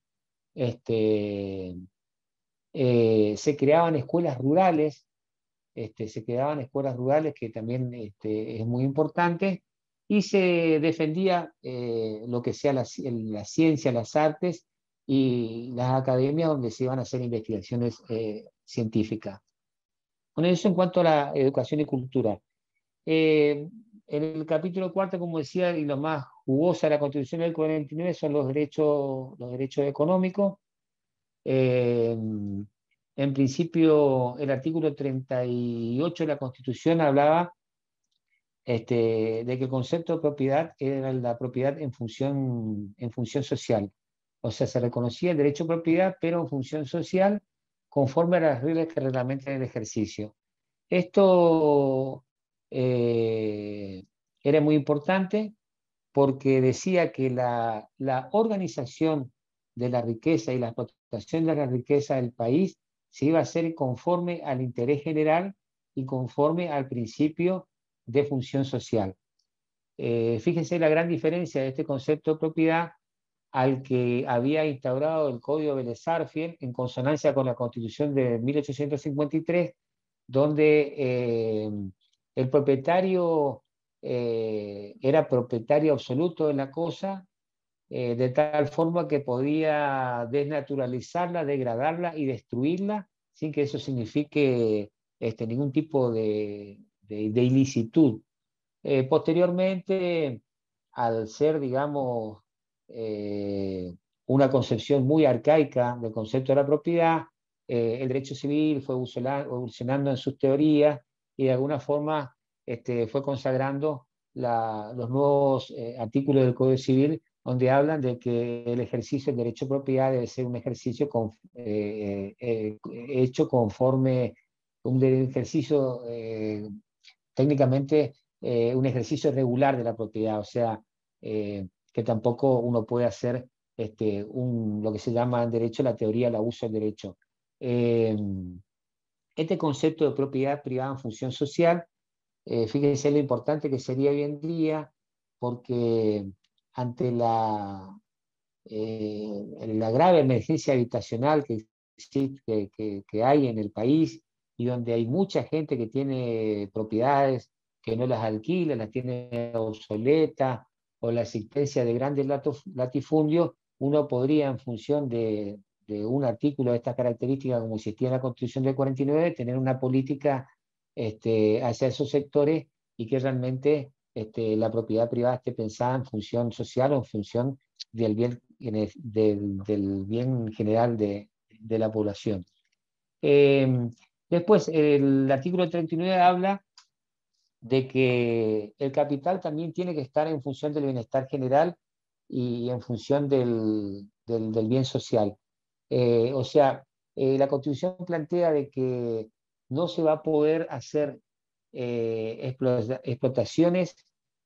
C: Se creaban escuelas rurales, que también es muy importante, y se defendía lo que sea la ciencia, las artes y las academias donde se iban a hacer investigaciones científicas. Bueno, eso en cuanto a la educación y cultura. En el capítulo cuarto, como decía, y lo más jugosa de la Constitución del 49 son los derechos económicos. En principio, el artículo 38 de la Constitución hablaba de que el concepto de propiedad era la propiedad en función social. O sea, se reconocía el derecho a propiedad, pero en función social, conforme a las reglas que reglamentan el ejercicio. Esto era muy importante porque decía que la organización de la riqueza y la explotación de la riqueza del país se iba a hacer conforme al interés general y conforme al principio de función social. Fíjense la gran diferencia de este concepto de propiedad al que había instaurado el Código Vélez-Sarsfield en consonancia con la Constitución de 1853, donde el propietario era propietario absoluto de la cosa, de tal forma que podía desnaturalizarla, degradarla y destruirla sin que eso signifique ningún tipo de ilicitud. Posteriormente, al ser, digamos, una concepción muy arcaica del concepto de la propiedad, el derecho civil fue evolucionando en sus teorías y de alguna forma fue consagrando los nuevos artículos del Código Civil donde hablan de que el ejercicio del derecho de propiedad debe ser un ejercicio hecho conforme un ejercicio técnicamente un ejercicio regular de la propiedad, o sea, que tampoco uno puede hacer lo que se llama en derecho la teoría del abuso del derecho. Este concepto de propiedad privada en función social, fíjense lo importante que sería hoy en día, porque ante la grave emergencia habitacional que hay en el país y donde hay mucha gente que tiene propiedades que no las alquila, las tiene obsoletas, o la existencia de grandes latifundios, uno podría, en función de un artículo de estas características, como existía en la Constitución del 49, tener una política hacia esos sectores y que realmente la propiedad privada esté pensada en función social o en función del bien, del bien general de la población. Después, el artículo 39 habla de que el capital también tiene que estar en función del bienestar general y en función del bien social. O sea, la Constitución plantea de que no se va a poder hacer explotaciones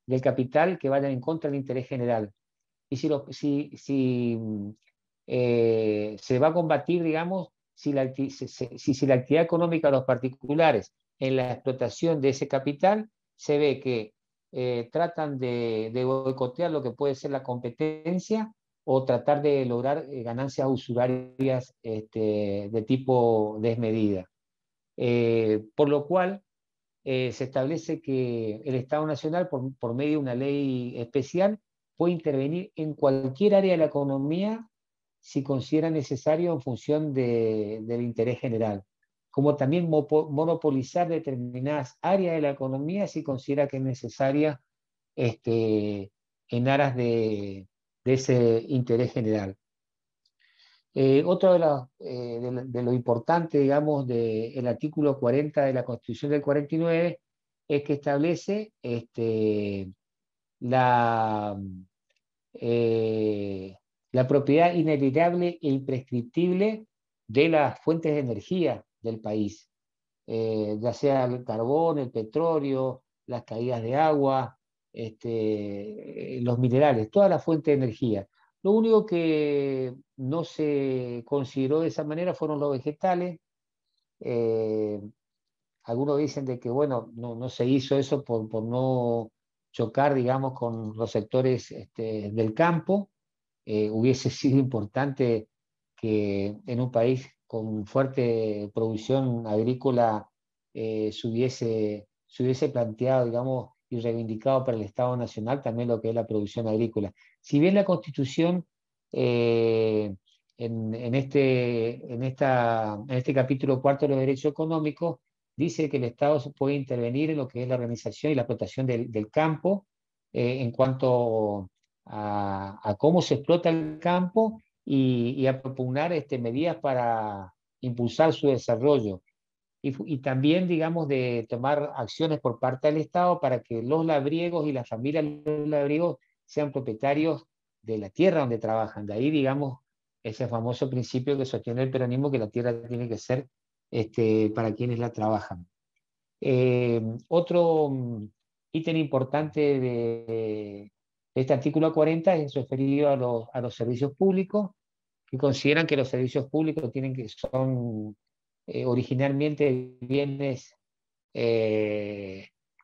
C: del capital que vayan en contra del interés general. Y se va a combatir, digamos, si la actividad económica de los particulares en la explotación de ese capital se ve que tratan de boicotear lo que puede ser la competencia o tratar de lograr ganancias usurarias de tipo desmedida. Por lo cual se establece que el Estado Nacional, por medio de una ley especial, puede intervenir en cualquier área de la economía si considera necesario en función del interés general, como también monopolizar determinadas áreas de la economía si considera que es necesaria en aras de ese interés general. Otro de lo importante, digamos, del artículo 40 de la Constitución del 49 es que establece la propiedad inalienable e imprescriptible de las fuentes de energía del país, ya sea el carbón, el petróleo, las caídas de agua, los minerales, todas las fuentes de energía. Lo único que no se consideró de esa manera fueron los vegetales. Algunos dicen de que, bueno, no se hizo eso por no chocar, digamos, con los sectores del campo. Hubiese sido importante que en un país con fuerte producción agrícola se hubiese planteado, digamos, y reivindicado para el Estado Nacional también lo que es la producción agrícola. Si bien la Constitución en este capítulo cuarto de los derechos económicos dice que el Estado puede intervenir en lo que es la organización y la explotación del campo en cuanto a cómo se explota el campo y a propugnar medidas para impulsar su desarrollo. Y también, digamos, de tomar acciones por parte del Estado para que los labriegos y las familias de los labriegos sean propietarios de la tierra donde trabajan. De ahí, digamos, ese famoso principio que sostiene el peronismo, que la tierra tiene que ser para quienes la trabajan. Otro ítem importante de este artículo 40 es referido a los servicios públicos, que consideran que los servicios públicos son originalmente bienes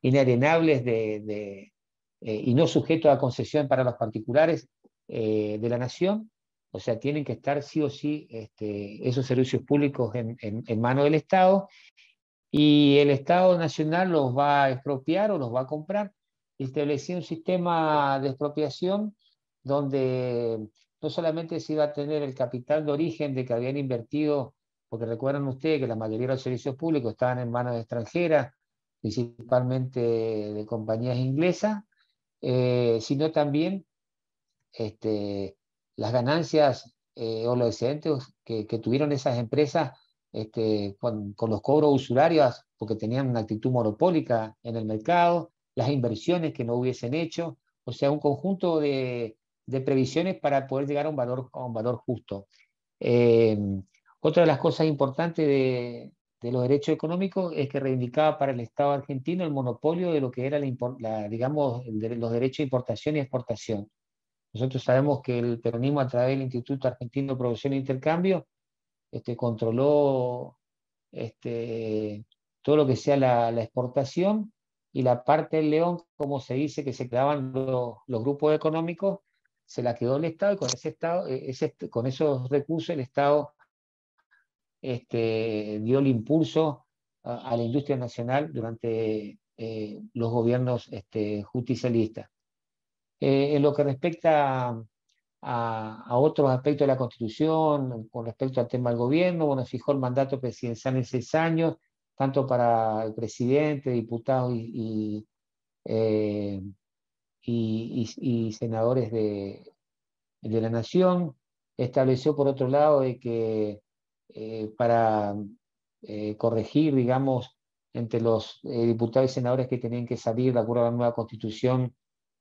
C: inalienables y no sujetos a concesión para los particulares de la nación. O sea, tienen que estar sí o sí esos servicios públicos en manos del Estado, y el Estado Nacional los va a expropiar o los va a comprar. Y establecía un sistema de expropiación donde no solamente se iba a tener el capital de origen de que habían invertido, porque recuerdan ustedes que la mayoría de los servicios públicos estaban en manos extranjeras, principalmente de compañías inglesas, sino también las ganancias o los excedentes que tuvieron esas empresas con los cobros usurarios, porque tenían una actitud monopólica en el mercado, las inversiones que no hubiesen hecho, o sea, un conjunto de previsiones para poder llegar a un valor justo. Otra de las cosas importantes de los derechos económicos es que reivindicaba para el Estado argentino el monopolio de lo que era digamos, los derechos de importación y exportación. Nosotros sabemos que el peronismo, a través del Instituto Argentino de Producción e Intercambio, controló todo lo que sea la exportación, y la parte del león, como se dice, que se quedaban los grupos económicos, se la quedó el Estado, y con con esos recursos el Estado dio el impulso a la industria nacional durante los gobiernos justicialistas. En lo que respecta a otros aspectos de la Constitución, con respecto al tema del gobierno, bueno, fijó el mandato presidencial en 6 años, tanto para el presidente, diputados y senadores de la Nación. Estableció, por otro lado, de que para corregir, digamos, entre los diputados y senadores que tenían que salir de acuerdo a la nueva Constitución,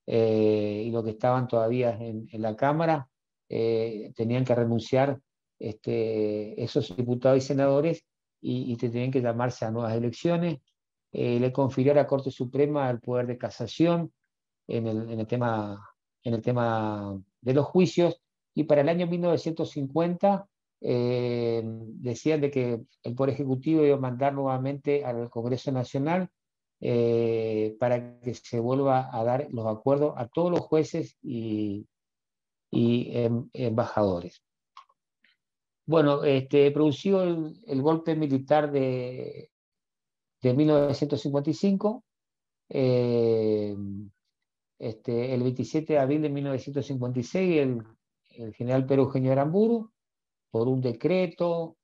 C: y los que estaban todavía en la Cámara, tenían que renunciar esos diputados y senadores, y tenían que llamarse a nuevas elecciones. Le confirió a la Corte Suprema el poder de casación en el tema de los juicios, y para el año 1950 decían de que el Poder Ejecutivo iba a mandar nuevamente al Congreso Nacional para que se vuelva a dar los acuerdos a todos los jueces y embajadores. Bueno, produció el golpe militar de 1955, el 27 de abril de 1956, el general Pedro Eugenio Aramburu, por un decreto,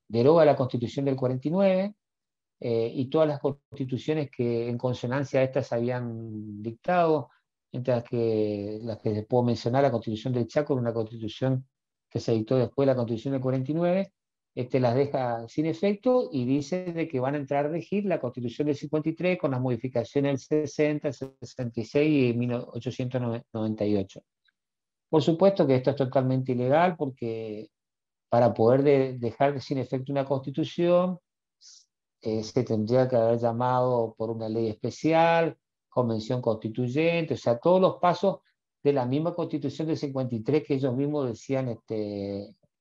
C: deroga la Constitución del 49, y todas las constituciones que en consonancia a estas habían dictado, entre las que les puedo mencionar: la Constitución del Chaco, una constitución que se dictó después de la Constitución del 49, las deja sin efecto, y dice de que van a entrar a regir la Constitución del 53 con las modificaciones del 60, 66 y 1898. Por supuesto que esto es totalmente ilegal, porque para poder dejar sin efecto una Constitución, se tendría que haber llamado por una ley especial, convención constituyente, o sea, todos los pasos de la misma Constitución del 53 que ellos mismos decían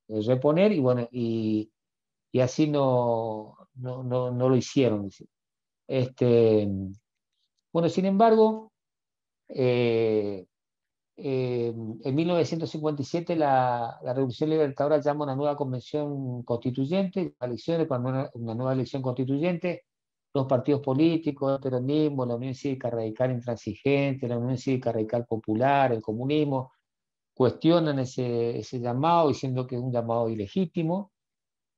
C: reponer, y bueno, y así no lo hicieron. Bueno, sin embargo, en 1957 la Revolución Libertadora llama una nueva convención constituyente, elecciones para una nueva elección constituyente. Los partidos políticos, el peronismo, la Unión Cívica Radical Intransigente, la Unión Cívica Radical Popular, el comunismo, cuestionan ese llamado, diciendo que es un llamado ilegítimo,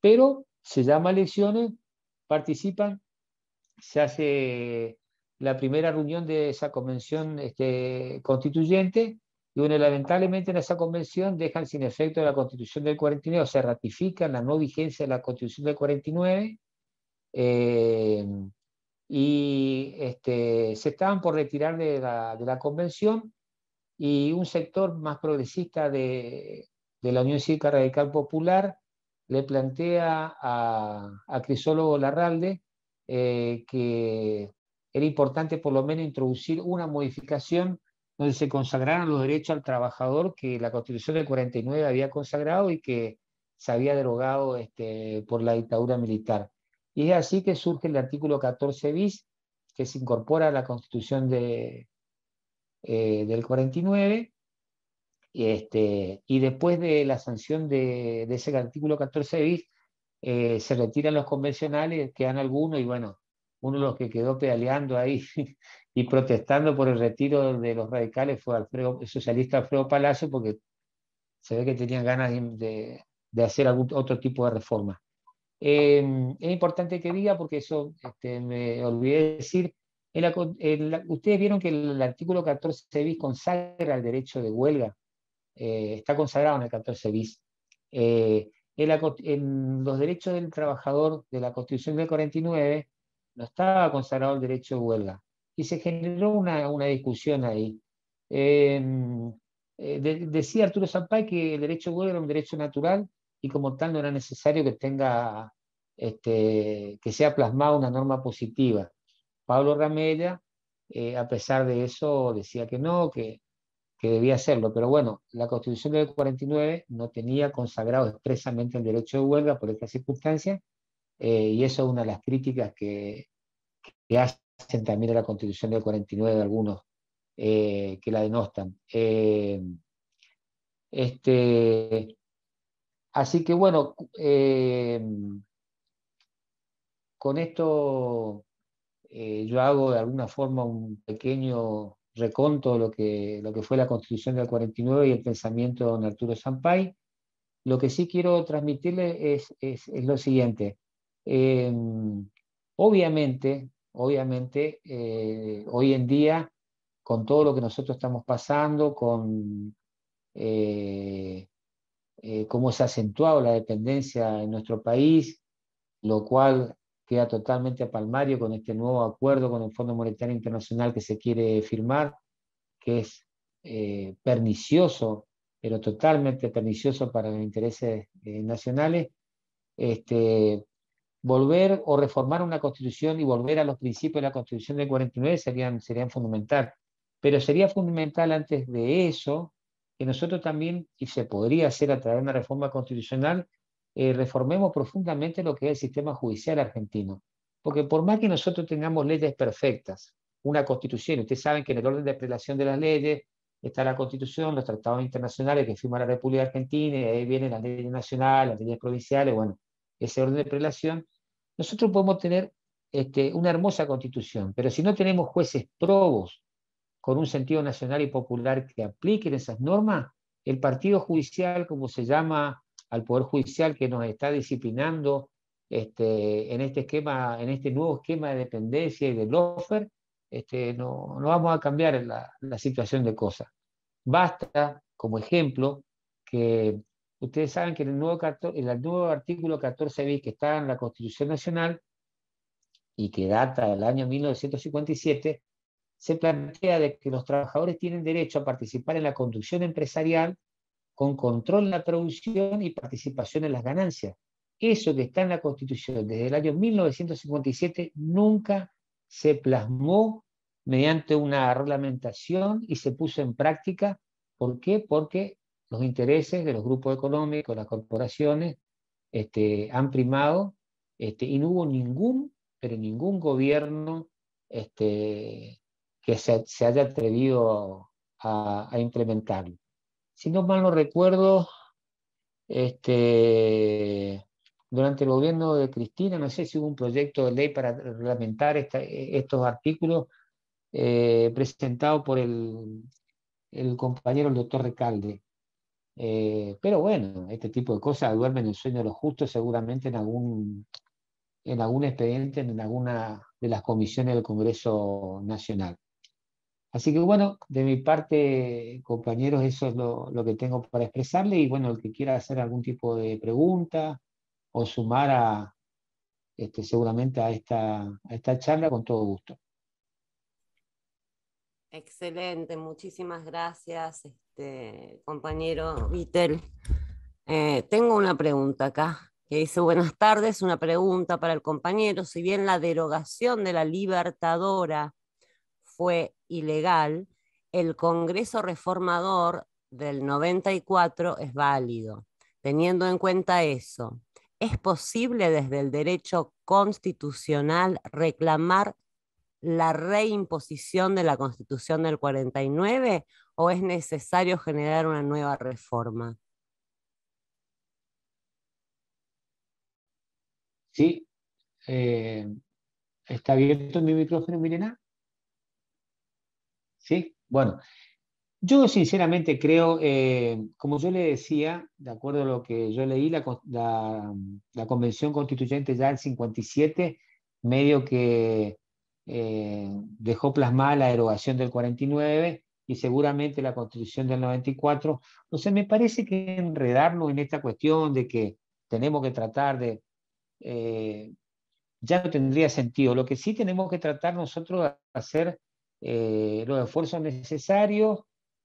C: pero se llama elecciones, participan, se hace la primera reunión de esa convención constituyente, y bueno, lamentablemente en esa convención dejan sin efecto la Constitución del 49, o sea, ratifican la no vigencia de la Constitución del 49, y se estaban por retirar de la convención, y un sector más progresista de la Unión Cívica Radical Popular le plantea a Crisólogo Larralde que era importante por lo menos introducir una modificación donde se consagraran los derechos al trabajador que la Constitución del 49 había consagrado y que se había derogado por la dictadura militar. Y es así que surge el artículo 14 bis, que se incorpora a la Constitución del 49, y después de la sanción de ese artículo 14 bis, se retiran los convencionales, quedan algunos, y bueno, uno de los que quedó pedaleando ahí y protestando por el retiro de los radicales fue el socialista Alfredo Palacio, porque se ve que tenían ganas de hacer algún otro tipo de reforma. Es importante que diga, porque eso me olvidé decir, ustedes vieron que el artículo 14 bis consagra el derecho de huelga, está consagrado en el 14 bis. En los derechos del trabajador de la Constitución del 49 no estaba consagrado el derecho de huelga, y se generó una discusión ahí. Decía Arturo Sampay que el derecho de huelga era un derecho natural, y como tal no era necesario que tenga, que sea plasmada una norma positiva. Pablo Ramella, a pesar de eso, decía que no, que debía hacerlo, pero bueno, la Constitución del 49 no tenía consagrado expresamente el derecho de huelga por esta circunstancia, y eso es una de las críticas que hacen también a la Constitución del 49 de algunos que la denostan. Así que bueno, con esto yo hago de alguna forma un pequeño reconto de lo que fue la Constitución del 49 y el pensamiento de don Arturo Sampay. Lo que sí quiero transmitirle es lo siguiente. Obviamente, hoy en día, con todo lo que nosotros estamos pasando, con cómo se ha acentuado la dependencia en nuestro país, lo cual queda totalmente palmario con este nuevo acuerdo con el Fondo Monetario Internacional que se quiere firmar, que es pernicioso, pero totalmente pernicioso para los intereses nacionales. Volver o reformar una constitución y volver a los principios de la Constitución del 49 serían fundamental. Pero sería fundamental antes de eso que nosotros también, y se podría hacer a través de una reforma constitucional, reformemos profundamente lo que es el sistema judicial argentino. Porque por más que nosotros tengamos leyes perfectas, una constitución, ustedes saben que en el orden de prelación de las leyes está la Constitución, los tratados internacionales que firma la República Argentina, y ahí vienen las leyes nacionales, las leyes provinciales, bueno, ese orden de prelación. Nosotros podemos tener una hermosa constitución, pero si no tenemos jueces probos con un sentido nacional y popular que apliquen esas normas, el partido judicial, como se llama al Poder Judicial que nos está disciplinando en este esquema, en este nuevo esquema de dependencia y de lawfare, no vamos a cambiar la situación de cosas. Basta, como ejemplo, que ustedes saben que en el nuevo artículo 14 bis que está en la Constitución Nacional y que data del año 1957, se plantea de que los trabajadores tienen derecho a participar en la conducción empresarial con control en la producción y participación en las ganancias. Eso que está en la Constitución desde el año 1957 nunca se plasmó mediante una reglamentación y se puso en práctica. ¿Por qué? Porque los intereses de los grupos económicos, las corporaciones, han primado, y no hubo ningún gobierno que se haya atrevido a implementarlo. Si no mal no recuerdo, durante el gobierno de Cristina, no sé si hubo un proyecto de ley para reglamentar estos artículos presentado por el compañero el doctor Recalde. Pero bueno, este tipo de cosas duermen el sueño de los justos seguramente en algún expediente, en alguna de las comisiones del Congreso Nacional. Así que bueno, de mi parte, compañeros, eso es lo que tengo para expresarle, y bueno, el que quiera hacer algún tipo de pregunta o sumar seguramente a esta charla, con todo gusto.
B: Excelente, muchísimas gracias, compañero Vittel. Tengo una pregunta acá, que dice: buenas tardes, una pregunta para el compañero. Si bien la derogación de la Libertadora fue ilegal, el Congreso Reformador del 94 es válido. Teniendo en cuenta eso, ¿es posible desde el derecho constitucional reclamar la reimposición de la Constitución del 49 o es necesario generar una nueva reforma?
C: Sí, ¿está abierto mi micrófono, Milena? Sí, bueno, yo sinceramente creo, como yo le decía, de acuerdo a lo que yo leí, la Convención Constituyente ya del 57, medio que dejó plasmada la derogación del 49 y seguramente la Constitución del 94. O sea, me parece que enredarnos en esta cuestión de que tenemos que tratar de... ya no tendría sentido. Lo que sí tenemos que tratar nosotros de hacer los esfuerzos necesarios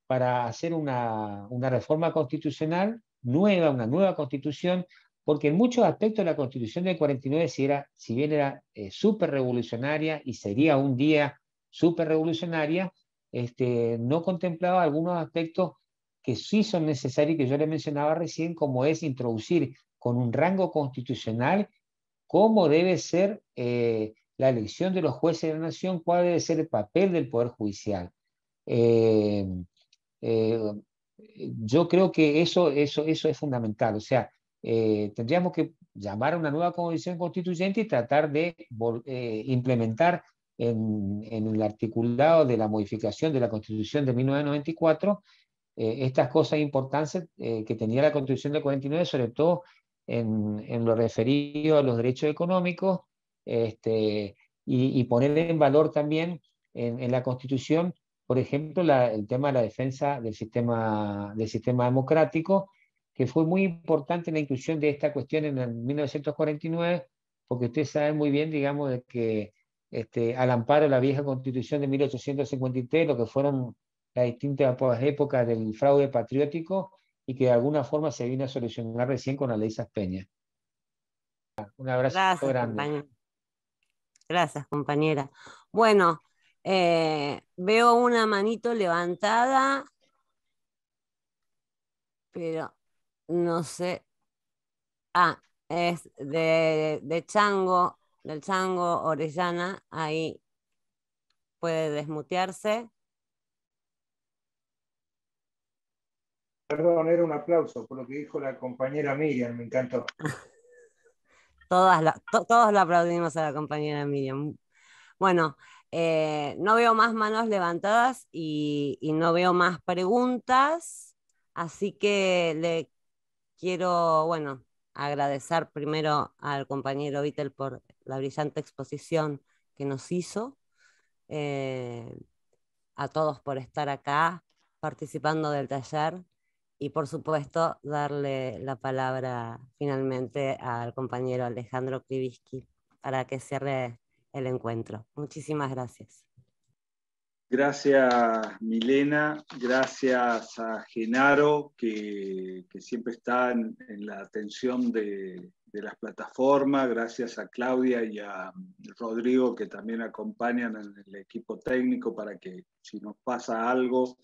C: para hacer una reforma constitucional nueva, una nueva constitución, porque en muchos aspectos la constitución del 49, si bien era súper revolucionaria y sería un día súper revolucionaria, no contemplaba algunos aspectos que sí son necesarios, que yo le mencionaba recién, como es introducir con un rango constitucional cómo debe ser la elección de los jueces de la nación, cuál debe ser el papel del Poder Judicial. Yo creo que eso es fundamental. O sea, tendríamos que llamar a una nueva convención constituyente y tratar de implementar en el articulado de la modificación de la Constitución de 1994 estas cosas importantes que tenía la Constitución del 49, sobre todo en lo referido a los derechos económicos, y poner en valor también en la Constitución, por ejemplo, el tema de la defensa del sistema democrático, que fue muy importante en la inclusión de esta cuestión en el 1949, porque ustedes saben muy bien, digamos, de que al amparo de la vieja Constitución de 1853, lo que fueron las distintas épocas del fraude patriótico, y que de alguna forma se vino a solucionar recién con la ley Saspeña. Un abrazo
B: Gracias,
C: grande.
B: compañera. Gracias, compañera. Bueno, veo una manito levantada, pero no sé. Ah, es de Chango, del Chango Orellana. Ahí puede desmutearse.
D: Perdón, era un aplauso por lo que dijo la compañera Miriam, me encantó.
B: Todos lo aplaudimos a la compañera Miriam. Bueno, no veo más manos levantadas y no veo más preguntas, así que le quiero, bueno, agradecer primero al compañero Vittel por la brillante exposición que nos hizo, a todos por estar acá participando del taller, y por supuesto darle la palabra finalmente al compañero Alejandro Krivitsky para que cierre el encuentro. Muchísimas gracias.
A: Gracias, Milena. Gracias a Genaro, que siempre está en la atención de las plataformas. Gracias a Claudia y a Rodrigo, que también acompañan en el equipo técnico para que si nos pasa algo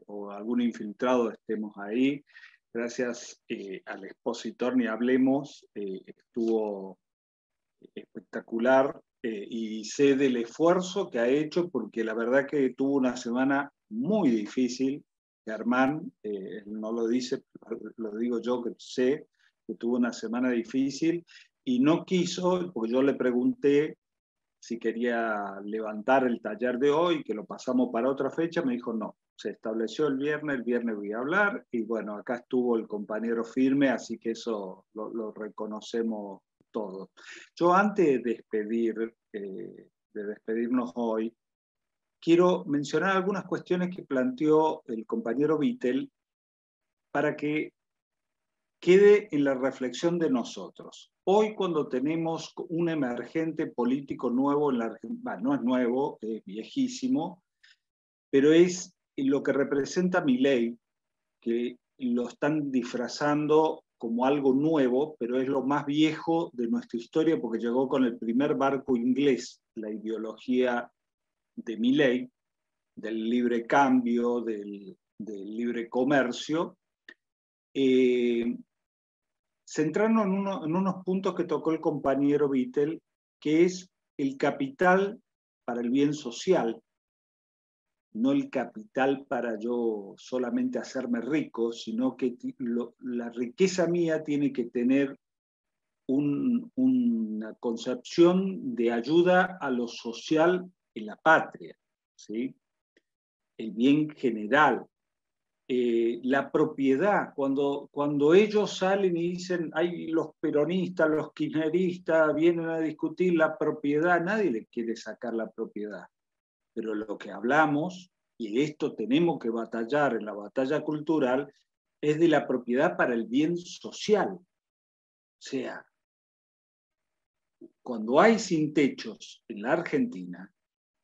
A: o algún infiltrado estemos ahí. Gracias al expositor, ni hablemos, estuvo espectacular. Y sé del esfuerzo que ha hecho, porque la verdad que tuvo una semana muy difícil. Germán, no lo dice, lo digo yo, que sé que tuvo una semana difícil y no quiso, porque yo le pregunté si quería levantar el taller de hoy, que lo pasamos para otra fecha, me dijo no, se estableció el viernes voy a hablar, y bueno, acá estuvo el compañero firme, así que eso lo reconocemos todos. Yo antes de despedirnos hoy, quiero mencionar algunas cuestiones que planteó el compañero Vittel para que quede en la reflexión de nosotros. Hoy, cuando tenemos un emergente político nuevo en la Argentina, no es nuevo, es viejísimo, pero es lo que representa Milei, que lo están disfrazando como algo nuevo, pero es lo más viejo de nuestra historia, porque llegó con el primer barco inglés, la ideología de Milei, del libre cambio, del libre comercio. Centrarnos en unos puntos que tocó el compañero Vittel, que es el capital para el bien social, no el capital para yo solamente hacerme rico, sino que la riqueza mía tiene que tener una concepción de ayuda a lo social en la patria, ¿sí? El bien general. La propiedad, cuando ellos salen y dicen, hay los peronistas, los kirchneristas, vienen a discutir la propiedad, nadie les quiere sacar la propiedad. Pero lo que hablamos, y de esto tenemos que batallar en la batalla cultural, es de la propiedad para el bien social. O sea, cuando hay sin techos en la Argentina,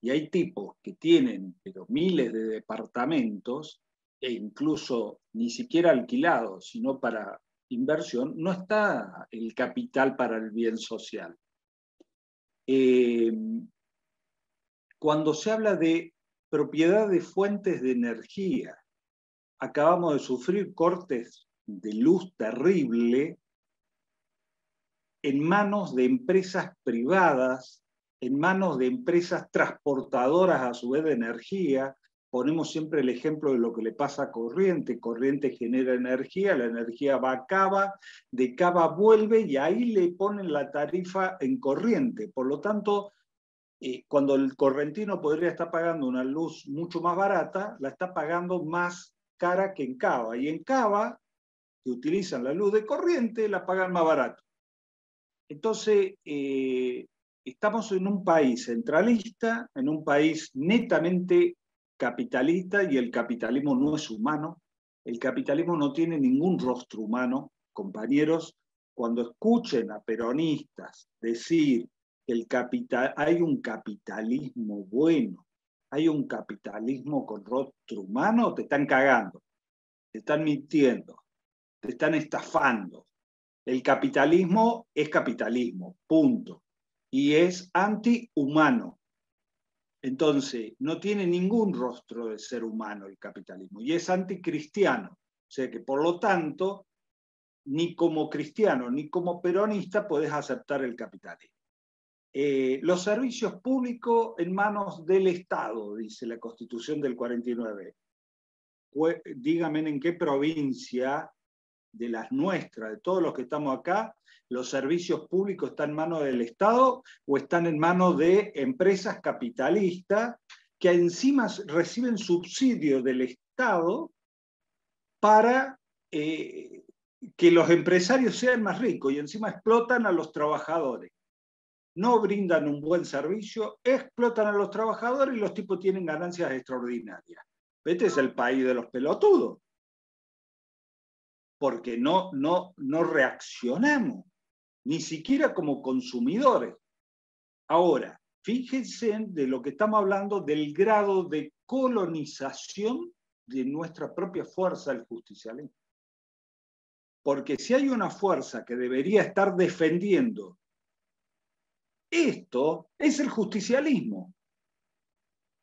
A: y hay tipos que tienen pero miles de departamentos, e incluso ni siquiera alquilado, sino para inversión, no está el capital para el bien social. Cuando se habla de propiedad de fuentes de energía, acabamos de sufrir cortes de luz terrible en manos de empresas privadas, en manos de empresas transportadoras a su vez de energía. Ponemos siempre el ejemplo de lo que le pasa a Corriente. Corriente genera energía, la energía va a Cava, de Cava vuelve y ahí le ponen la tarifa en Corriente. Por lo tanto, cuando el correntino podría estar pagando una luz mucho más barata, la está pagando más cara que en Cava. Y en Cava, que utilizan la luz de Corriente, la pagan más barato. Entonces, estamos en un país centralista, en un país netamente capitalista, y el capitalismo no es humano. El capitalismo no tiene ningún rostro humano. Compañeros, cuando escuchen a peronistas decir que hay un capitalismo bueno, hay un capitalismo con rostro humano, te están cagando, te están mintiendo, te están estafando. El capitalismo es capitalismo, punto. Y es antihumano. Entonces, no tiene ningún rostro de ser humano el capitalismo. Y es anticristiano. O sea que, por lo tanto, ni como cristiano ni como peronista podés aceptar el capitalismo. Los servicios públicos en manos del Estado, dice la Constitución del 49. Dígame en qué provincia de las nuestras, de todos los que estamos acá, los servicios públicos están en manos del Estado o están en manos de empresas capitalistas que encima reciben subsidios del Estado para que los empresarios sean más ricos y encima explotan a los trabajadores. No brindan un buen servicio, explotan a los trabajadores y los tipos tienen ganancias extraordinarias. Este es el país de los pelotudos. Porque no reaccionamos, ni siquiera como consumidores. Ahora, fíjense de lo que estamos hablando, del grado de colonización de nuestra propia fuerza, el justicialismo. Porque si hay una fuerza que debería estar defendiendo esto, es el justicialismo.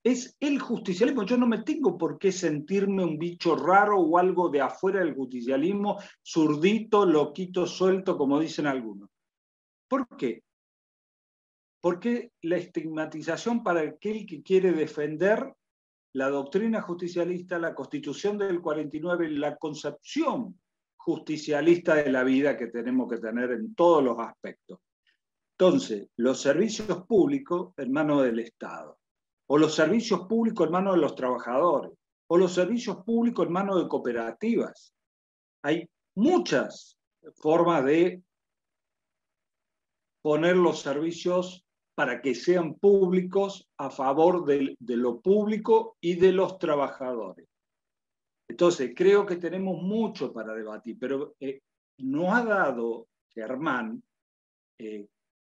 A: Es el justicialismo. Yo no me tengo por qué sentirme un bicho raro o algo de afuera del justicialismo, zurdito, loquito, suelto, como dicen algunos. ¿Por qué? Porque la estigmatización para aquel que quiere defender la doctrina justicialista, la Constitución del 49, la concepción justicialista de la vida que tenemos que tener en todos los aspectos. Entonces, los servicios públicos en manos del Estado, o los servicios públicos en manos de los trabajadores, o los servicios públicos en manos de cooperativas. Hay muchas formas de poner los servicios para que sean públicos a favor de lo público y de los trabajadores. Entonces, creo que tenemos mucho para debatir, pero nos ha dado Germán,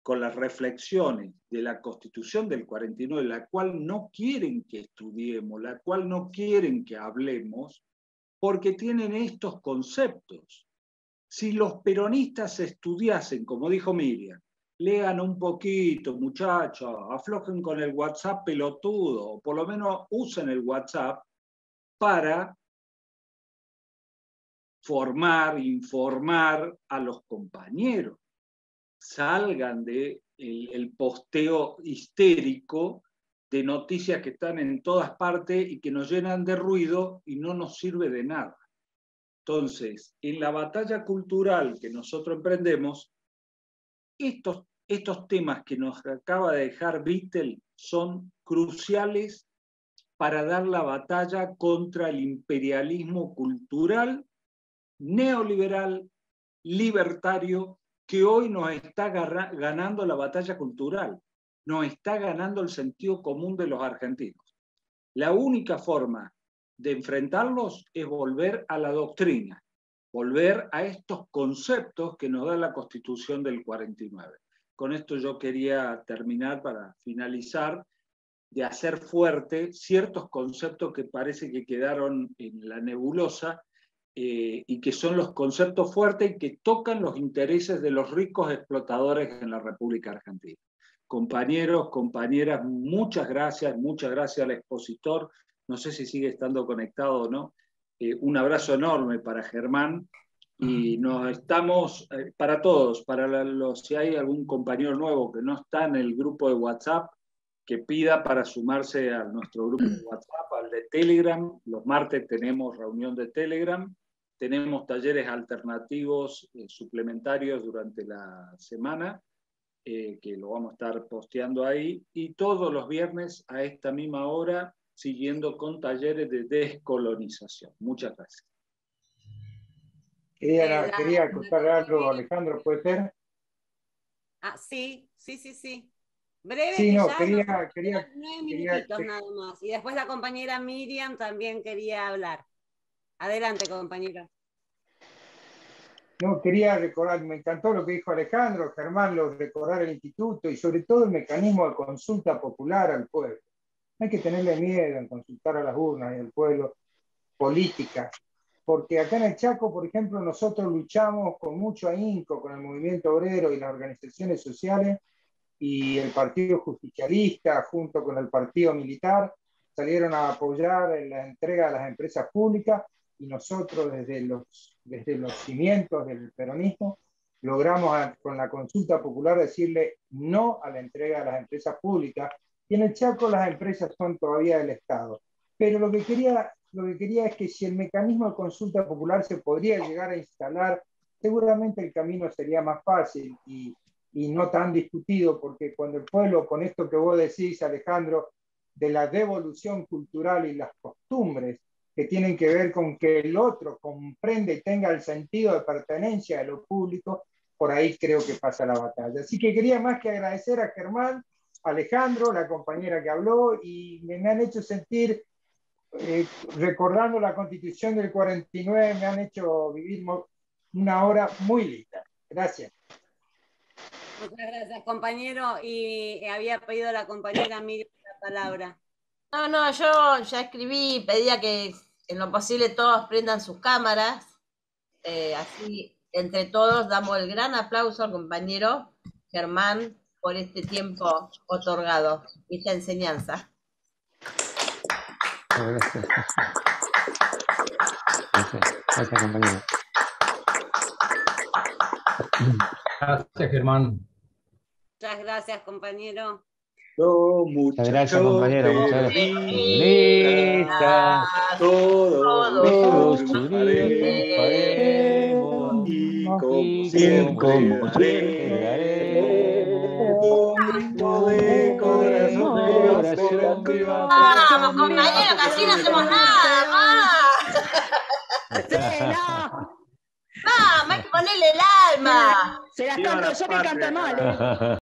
A: con las reflexiones de la Constitución del 49, la cual no quieren que estudiemos, la cual no quieren que hablemos, porque tienen estos conceptos. Si los peronistas estudiasen, como dijo Miriam, lean un poquito, muchachos, aflojen con el WhatsApp pelotudo, o por lo menos usen el WhatsApp para formar, informar a los compañeros. Salgan del posteo histérico de noticias que están en todas partes y que nos llenan de ruido y no nos sirve de nada. Entonces, en la batalla cultural que nosotros emprendemos, estos temas que nos acaba de dejar Vittel son cruciales para dar la batalla contra el imperialismo cultural, neoliberal, libertario, que hoy nos está ganando la batalla cultural, nos está ganando el sentido común de los argentinos. La única forma de enfrentarlos es volver a la doctrina, volver a estos conceptos que nos da la Constitución del 49. Con esto yo quería terminar para finalizar de hacer fuerte ciertos conceptos que parece que quedaron en la nebulosa, y que son los conceptos fuertes y que tocan los intereses de los ricos explotadores en la República Argentina. Compañeros, compañeras, muchas gracias al expositor, no sé si sigue estando conectado o no, un abrazo enorme para Germán, y nos estamos, para todos, si hay algún compañero nuevo que no está en el grupo de WhatsApp, que pida para sumarse a nuestro grupo de WhatsApp, al de Telegram. Los martes tenemos reunión de Telegram, tenemos talleres alternativos suplementarios durante la semana, que lo vamos a estar posteando ahí, y todos los viernes a esta misma hora, siguiendo con talleres de descolonización. Muchas gracias.
D: Quería contar algo, Alejandro, ¿puede ser?
B: Sí. Breve,
D: sí,
B: que
D: no,
B: ya
D: quería
B: 9 minutitos nada más. Y después la compañera Miriam también quería hablar. Adelante, compañera.
D: No, quería recordar, me encantó lo que dijo Alejandro, Germán, recordar el instituto y sobre todo el mecanismo de consulta popular al pueblo. No hay que tenerle miedo en consultar a las urnas y al pueblo política, porque acá en el Chaco, por ejemplo, nosotros luchamos con mucho ahínco con el movimiento obrero y las organizaciones sociales, y el Partido Justicialista junto con el Partido Militar salieron a apoyar la entrega de las empresas públicas, y nosotros desde los cimientos del peronismo logramos con la consulta popular decirle no a la entrega de las empresas públicas, y en el Chaco las empresas son todavía del Estado. Pero lo que quería es que si el mecanismo de consulta popular se podría llegar a instalar, seguramente el camino sería más fácil y no tan discutido, porque cuando el pueblo, con esto que vos decís, Alejandro, de la devolución cultural y las costumbres que tienen que ver con que el otro comprende y tenga el sentido de pertenencia de lo público, por ahí creo que pasa la batalla. Así que quería más que agradecer a Germán, Alejandro, la compañera que habló, y me han hecho sentir, recordando la Constitución del 49, me han hecho vivir una hora muy linda. Gracias.
B: Muchas gracias, compañero. Y había pedido la compañera Miriam la palabra.
E: No, yo ya escribí, pedía que en lo posible todos prendan sus cámaras, así entre todos damos el gran aplauso al compañero Germán por este tiempo otorgado y esta enseñanza.
C: Gracias, compañero.
F: Gracias, Germán.
B: Muchas gracias, compañero.
C: Muchas gracias, compañero. Muchas gracias.
A: Todos
C: triunfaremos
A: y
C: como
A: siempre daremos de corazón viva.
E: Vamos, compañero, que así no hacemos nada más. Vamos, hay que ponerle el alma.
G: Se las canto yo, que canta mal.